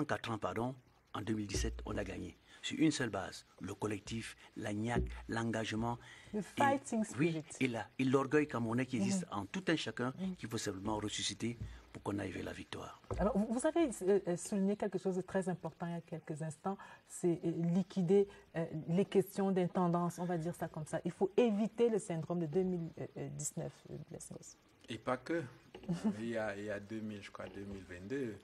S11: ans, en 2017, on a gagné. Sur une seule base, le collectif, la niaque, l'engagement.
S1: Le fighting spirit.
S11: Oui, et l'orgueil camerounais qui existe en tout un chacun, qu'il faut simplement ressusciter pour qu'on aille vers la victoire.
S1: Alors, vous avez souligné quelque chose de très important il y a quelques instants, c'est liquider les questions d'intendance, on va dire ça comme ça. Il faut éviter le syndrome de 2019, Blesnos.
S12: Et pas que. Il y a 2022,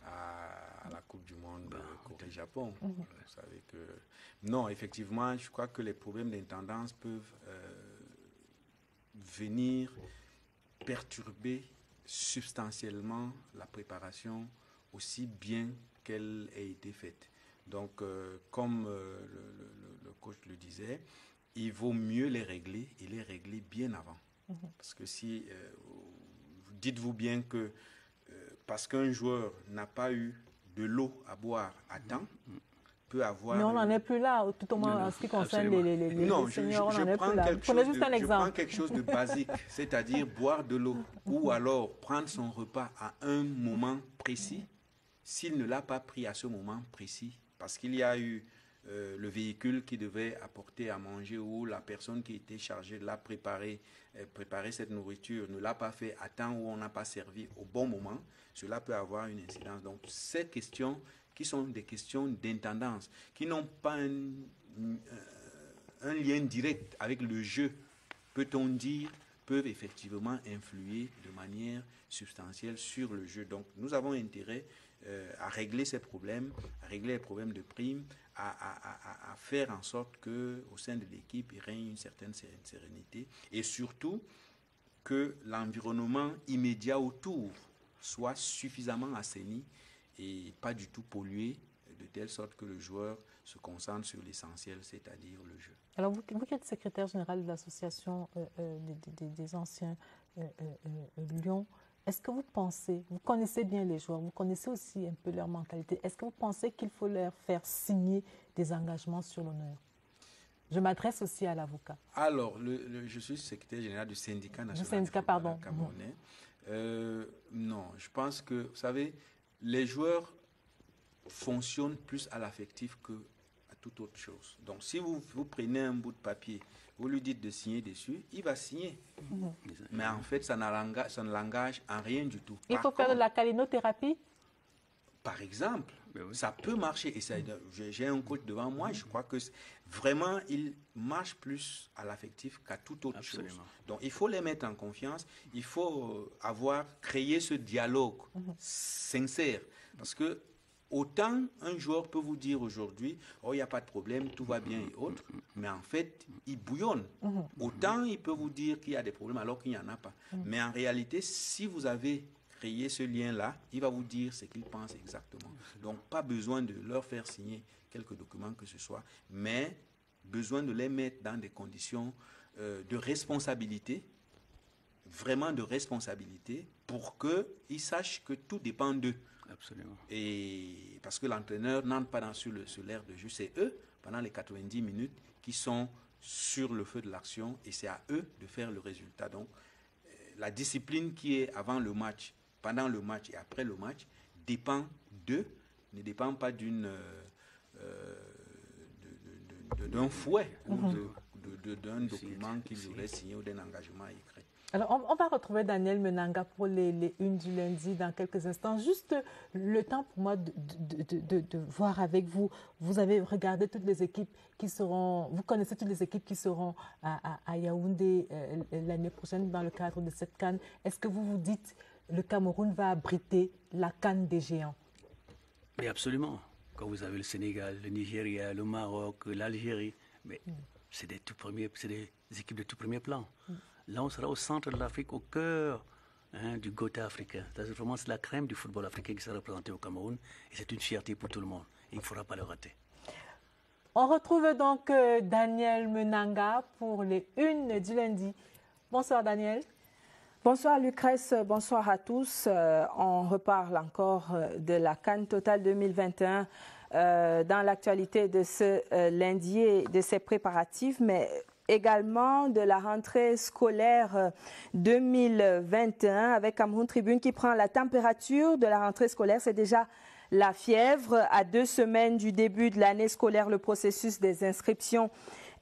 S12: à la Coupe du Monde Corée-Japon. Vous savez que... Non, effectivement, je crois que les problèmes d'intendance peuvent venir perturber substantiellement la préparation aussi bien qu'elle ait été faite. Donc, comme le coach le disait, il vaut mieux les régler et les régler bien avant. Parce que si, dites-vous bien que parce qu'un joueur n'a pas eu de l'eau à boire à temps, peut avoir...
S1: Mais on n'en est plus là, tout au moins en ce qui concerne les seniors, on n'en est plus là. Prenez juste un exemple.
S12: Je prends quelque chose de basique, c'est-à-dire boire de l'eau ou alors prendre son repas à un moment précis, s'il ne l'a pas pris à ce moment précis, parce qu'il y a eu le véhicule qui devait apporter à manger ou la personne qui était chargée de la préparer cette nourriture ne l'a pas fait à temps ou on n'a pas servi au bon moment, cela peut avoir une incidence. Donc ces questions qui sont des questions d'intendance, qui n'ont pas un lien direct avec le jeu, peut-on dire, peuvent effectivement influer de manière substantielle sur le jeu. Donc nous avons intérêt à régler ces problèmes, à régler les problèmes de primes, à faire en sorte qu'au sein de l'équipe, il règne une certaine sérénité et surtout que l'environnement immédiat autour soit suffisamment assaini et pas du tout pollué, de telle sorte que le joueur se concentre sur l'essentiel, c'est-à-dire le jeu.
S1: Alors vous qui êtes secrétaire général de l'association des anciens Lions, est-ce que vous pensez, vous connaissez bien les joueurs, vous connaissez aussi un peu leur mentalité, est-ce que vous pensez qu'il faut leur faire signer des engagements sur l'honneur? Je m'adresse aussi à l'avocat.
S12: Alors, je suis secrétaire général du syndicat national camerounais. Non, je pense que, vous savez, les joueurs fonctionnent plus à l'affectif que à toute autre chose. Donc, si vous prenez un bout de papier, vous lui dites de signer dessus, il va signer. Mais en fait, ça ne l'engage en rien du tout.
S1: Il faut faire de la calinothérapie?
S12: Par exemple, ça peut marcher. Et j'ai un coach devant moi, je crois que vraiment, il marche plus à l'affectif qu'à toute autre chose. Donc, il faut les mettre en confiance. Il faut créé ce dialogue sincère. Parce que autant un joueur peut vous dire aujourd'hui, oh, il n'y a pas de problème, tout va bien et autres, mais en fait, il bouillonne. Autant il peut vous dire qu'il y a des problèmes alors qu'il n'y en a pas. Mais en réalité, si vous avez créé ce lien-là, il va vous dire ce qu'il pense exactement. Donc, pas besoin de leur faire signer quelques documents que ce soit, mais besoin de les mettre dans des conditions de responsabilité, vraiment de responsabilité, pour qu'ils sachent que tout dépend d'eux.
S11: Absolument.
S12: Et parce que l'entraîneur n'entre pas sur l'aire de jeu, c'est eux, pendant les 90 minutes, qui sont sur le feu de l'action et c'est à eux de faire le résultat. Donc, la discipline qui est avant le match, pendant le match et après le match, dépend d'eux, ne dépend pas d'un fouet ou d'un document qu'ils auraient signé ou d'un engagement écrit.
S1: Alors, on va retrouver Daniel Menanga pour les unes du lundi dans quelques instants. Juste le temps pour moi de voir avec vous. Vous avez regardé toutes les équipes qui seront, vous connaissez toutes les équipes qui seront à Yaoundé l'année prochaine dans le cadre de cette CAN. Est-ce que vous vous dites le Cameroun va abriter la CAN des géants?
S11: Mais absolument. Quand vous avez le Sénégal, le Nigeria, le Maroc, l'Algérie, mais c'est des équipes de tout premier plan. Là, on sera au centre de l'Afrique, au cœur du Gotha africain. Vraiment, c'est la crème du football africain qui sera représentée au Cameroun. Et c'est une fierté pour tout le monde. Et il ne faudra pas le rater.
S1: On retrouve donc Daniel Menanga pour les unes du lundi. Bonsoir Daniel.
S14: Bonsoir Lucrèce, bonsoir à tous. On reparle encore de la CAN Total 2021 dans l'actualité de ce lundi et de ses préparatifs, mais également de la rentrée scolaire 2021 avec Cameroun Tribune qui prend la température de la rentrée scolaire. C'est déjà la fièvre. À 2 semaines du début de l'année scolaire, le processus des inscriptions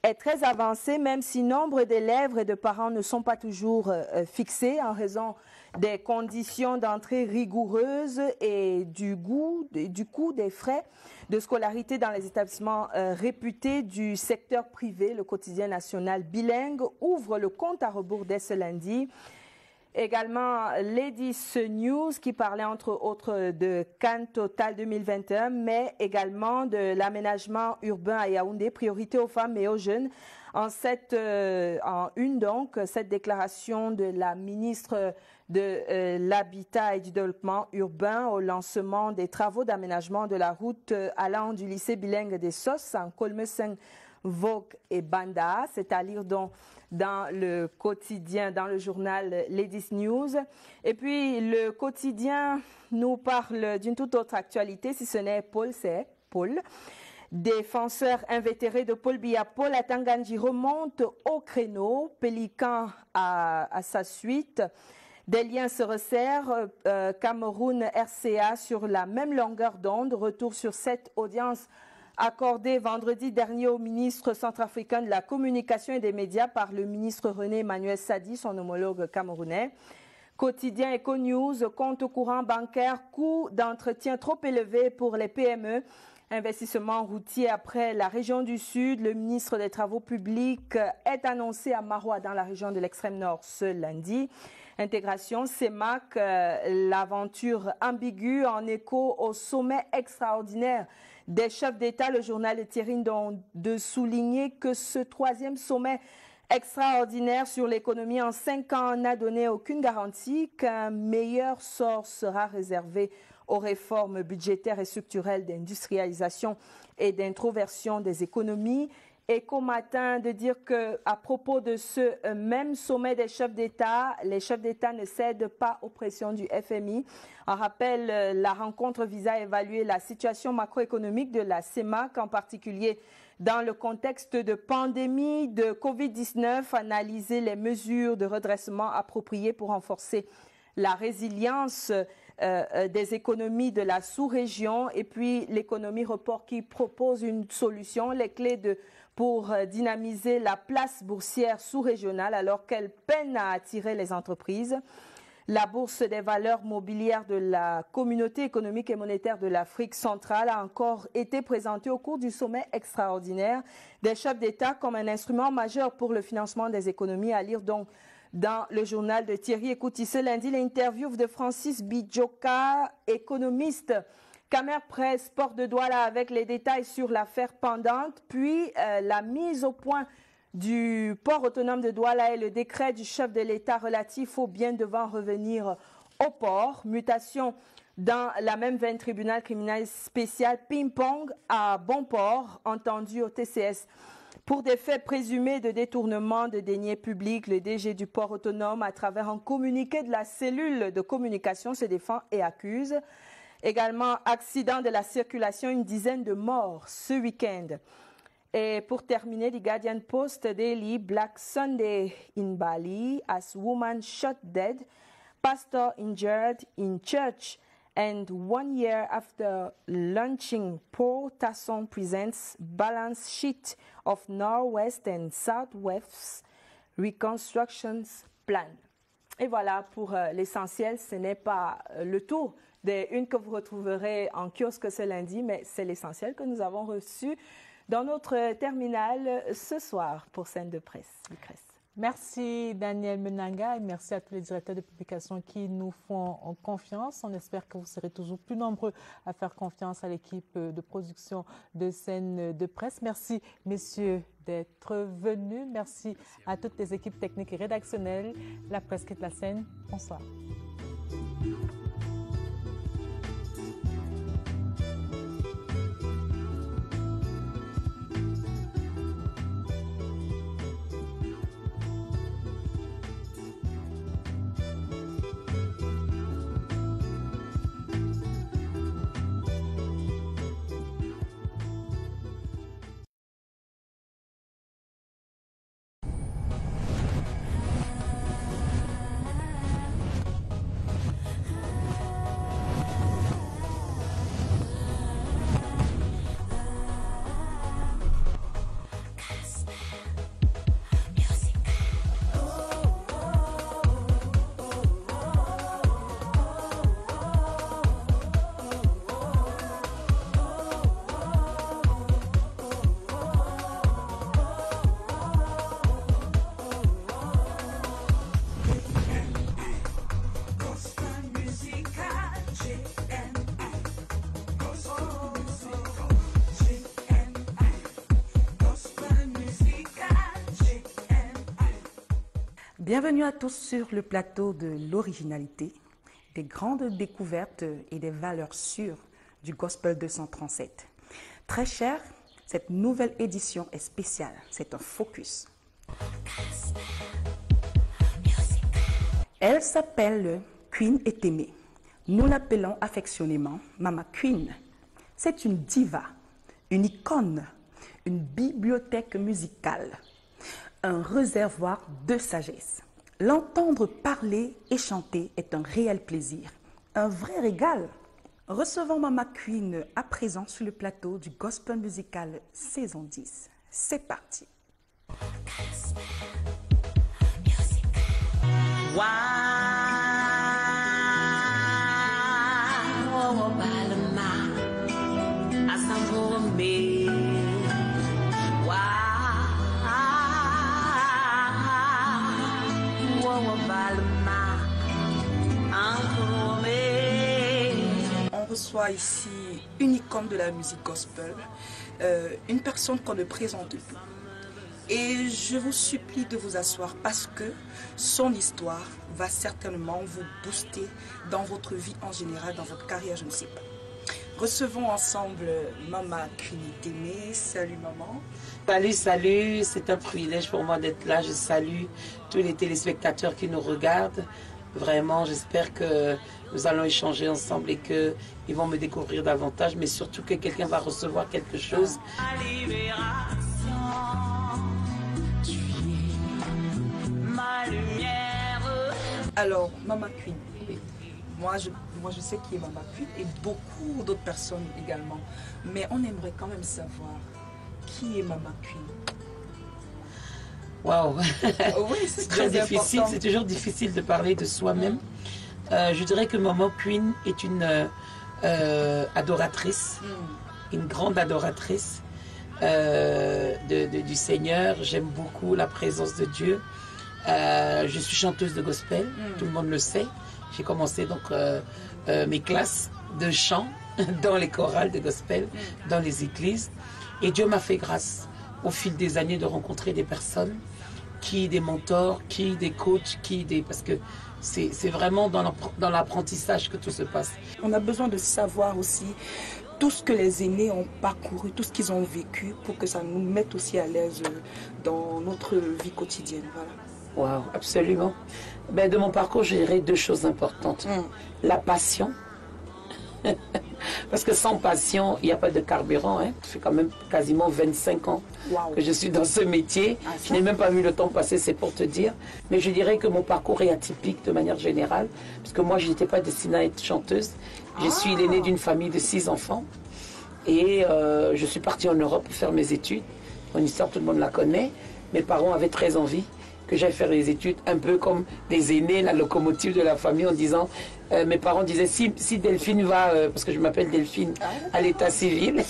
S14: est très avancé, même si nombre d'élèves et de parents ne sont pas toujours fixés en raison des conditions d'entrée rigoureuses et du coût des frais de scolarité dans les établissements réputés du secteur privé. Le quotidien national bilingue ouvre le compte à rebours dès ce lundi. Également, Ladies News qui parlait entre autres de CAN Total 2021, mais également de l'aménagement urbain à Yaoundé, priorité aux femmes et aux jeunes. En une donc, cette déclaration de la ministre de l'Habitat et du Développement urbain au lancement des travaux d'aménagement de la route allant du lycée bilingue des Sos en Kolmeseng, Vogue et Banda. C'est à lire donc dans le quotidien, dans le journal Ladies News. Et puis, le quotidien nous parle d'une toute autre actualité, si ce n'est Paul, c'est Paul. Défenseur invétéré de Paul Biya, Paul Atanganji remonte au créneau, Pélican à sa suite. Des liens se resserrent, Cameroun-RCA sur la même longueur d'onde. Retour sur cette audience accordée vendredi dernier au ministre centrafricain de la Communication et des Médias par le ministre René Emmanuel Sadi, son homologue camerounais. Quotidien Eco-News, compte courant bancaire, coût d'entretien trop élevé pour les PME. Investissement routier après la région du Sud. Le ministre des Travaux publics est annoncé à Maroua dans la région de l'extrême nord ce lundi. Intégration CEMAC, l'aventure ambiguë en écho au sommet extraordinaire des chefs d'État. Le journal Thierry de souligner que ce 3e sommet extraordinaire sur l'économie en 5 ans n'a donné aucune garantie qu'un meilleur sort sera réservé aux réformes budgétaires et structurelles d'industrialisation et d'introversion des économies. Éco Matin de dire qu'à propos de ce même sommet des chefs d'État, les chefs d'État ne cèdent pas aux pressions du FMI. On rappelle, la rencontre vise à évaluer la situation macroéconomique de la CEMAC, en particulier dans le contexte de pandémie de Covid-19, analyser les mesures de redressement appropriées pour renforcer la résilience des économies de la sous-région et puis l'économie report qui propose une solution, les clés pour dynamiser la place boursière sous-régionale alors qu'elle peine à attirer les entreprises. La bourse des valeurs mobilières de la Communauté économique et monétaire de l'Afrique centrale a encore été présentée au cours du sommet extraordinaire des chefs d'État comme un instrument majeur pour le financement des économies, à lire donc dans le journal de Thierry Ekouti. Ce lundi, l'interview de Francis Bidjoka, économiste. Camer Presse, port de Douala avec les détails sur l'affaire pendante, puis la mise au point du port autonome de Douala et le décret du chef de l'État relatif au bien devant revenir au port. Mutation dans la même veine, tribunal criminel spécial ping-pong à Bonport, entendu au TCS. Pour des faits présumés de détournement de deniers publics, le DG du port autonome, à travers un communiqué de la cellule de communication, se défend et accuse. Également, accident de la circulation, une dizaine de morts ce week-end. Et pour terminer, The Guardian Post Daily, Black Sunday in Bali, as woman shot dead, pastor injured in church. And 1 year after launching, Paul Tasson presents balance sheet of Northwest and Southwest reconstructions plan. Et voilà pour l'essentiel. Ce n'est pas le tout des unes que vous retrouverez en kiosque ce lundi, mais c'est l'essentiel que nous avons reçu dans notre terminal ce soir pour Scène de Presse. Lucrèce.
S1: Merci Daniel Menanga et merci à tous les directeurs de publication qui nous font confiance. On espère que vous serez toujours plus nombreux à faire confiance à l'équipe de production de Scène de Presse. Merci messieurs d'être venus. Merci à toutes les équipes techniques et rédactionnelles. La presse quitte la scène. Bonsoir.
S15: Bienvenue à tous sur le plateau de l'originalité, des grandes découvertes et des valeurs sûres du Gospel 237. Très cher, cette nouvelle édition est spéciale, c'est un focus. Elle s'appelle Queen Etemeh. Nous l'appelons affectionnément Mama Queen. C'est une diva, une icône, une bibliothèque musicale, un réservoir de sagesse. L'entendre parler et chanter est un réel plaisir, un vrai régal. Recevons Mama Queen à présent sur le plateau du Gospel Musical saison 10. C'est parti. On reçoit ici une icône de la musique gospel, une personne qu'on ne présente plus. Et je vous supplie de vous asseoir parce que son histoire va certainement vous booster dans votre vie en général, dans votre carrière, je ne sais pas. Recevons ensemble Mama Queen Etemeh. Salut maman.
S16: Salut, salut, c'est un privilège pour moi d'être là. Je salue tous les téléspectateurs qui nous regardent. Vraiment, j'espère que nous allons échanger ensemble et qu'ils vont me découvrir davantage, mais surtout que quelqu'un va recevoir quelque chose.
S15: Alors, Mama Queen, moi je sais qui est Mama Queen et beaucoup d'autres personnes également, mais on aimerait quand même savoir qui est Mama Queen.
S16: Waouh,
S15: oui,
S16: c'est très difficile, c'est toujours difficile de parler de soi-même. Je dirais que Mama Queen est une adoratrice, une grande adoratrice du Seigneur. J'aime beaucoup la présence de Dieu. Je suis chanteuse de gospel, tout le monde le sait. J'ai commencé donc mes classes de chant dans les chorales de gospel, dans les églises. Et Dieu m'a fait grâce au fil des années de rencontrer des personnes, des mentors, des coachs, parce que c'est vraiment dans l'apprentissage que tout se passe.
S15: On a besoin de savoir aussi tout ce que les aînés ont parcouru, tout ce qu'ils ont vécu pour que ça nous mette aussi à l'aise dans notre vie quotidienne. Voilà.
S16: Waouh, absolument. Ben, de mon parcours, je dirais deux choses importantes. La passion. Parce que sans passion, il n'y a pas de carburant. Hein. Ça fait quand même quasiment 25 ans que je suis dans ce métier. Je n'ai même pas vu le temps passer, c'est pour te dire. Mais je dirais que mon parcours est atypique de manière générale. Parce que moi, je n'étais pas destinée à être chanteuse. Je suis l'aînée d'une famille de 6 enfants. Et je suis partie en Europe pour faire mes études. Mon histoire, tout le monde la connaît. Mes parents avaient très envie. que j'aille faire les études un peu comme des aînés, la locomotive de la famille, en disant, mes parents disaient, si Delphine va, parce que je m'appelle Delphine, à l'état civil,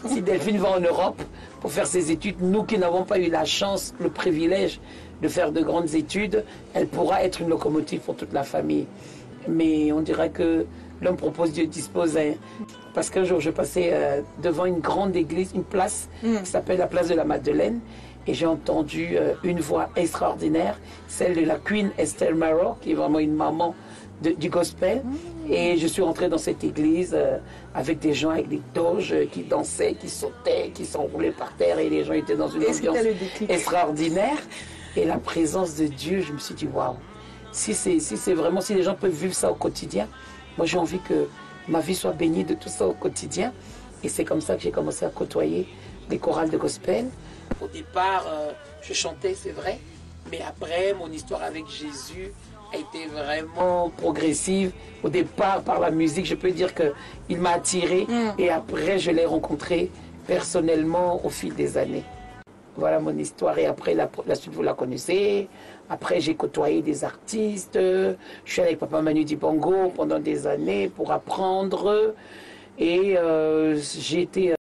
S16: si Delphine va en Europe pour faire ses études, nous qui n'avons pas eu la chance, le privilège de faire de grandes études, elle pourra être une locomotive pour toute la famille. Mais on dirait que l'homme propose, Dieu dispose. Hein. Parce qu'un jour, je passais devant une grande église, une place qui s'appelle la place de la Madeleine, et j'ai entendu une voix extraordinaire, celle de la Queen Esther Marrow, qui est vraiment une maman du gospel. Et je suis rentrée dans cette église avec des gens avec des doges qui dansaient, qui sautaient, qui s'enroulaient par terre, et les gens étaient dans une ambiance extraordinaire. Et la présence de Dieu, je me suis dit, waouh, si c'est vraiment, si les gens peuvent vivre ça au quotidien, moi j'ai envie que ma vie soit bénie de tout ça au quotidien. Et c'est comme ça que j'ai commencé à côtoyer les chorales de gospel. Au départ, je chantais, c'est vrai, mais après, mon histoire avec Jésus a été vraiment progressive. Au départ, par la musique, je peux dire qu'il m'a attiré, et après, je l'ai rencontré personnellement au fil des années. Voilà mon histoire, et après, la suite, vous la connaissez. Après, j'ai côtoyé des artistes. Je suis allé avec Papa Manu Dibango pendant des années pour apprendre. Et j'ai été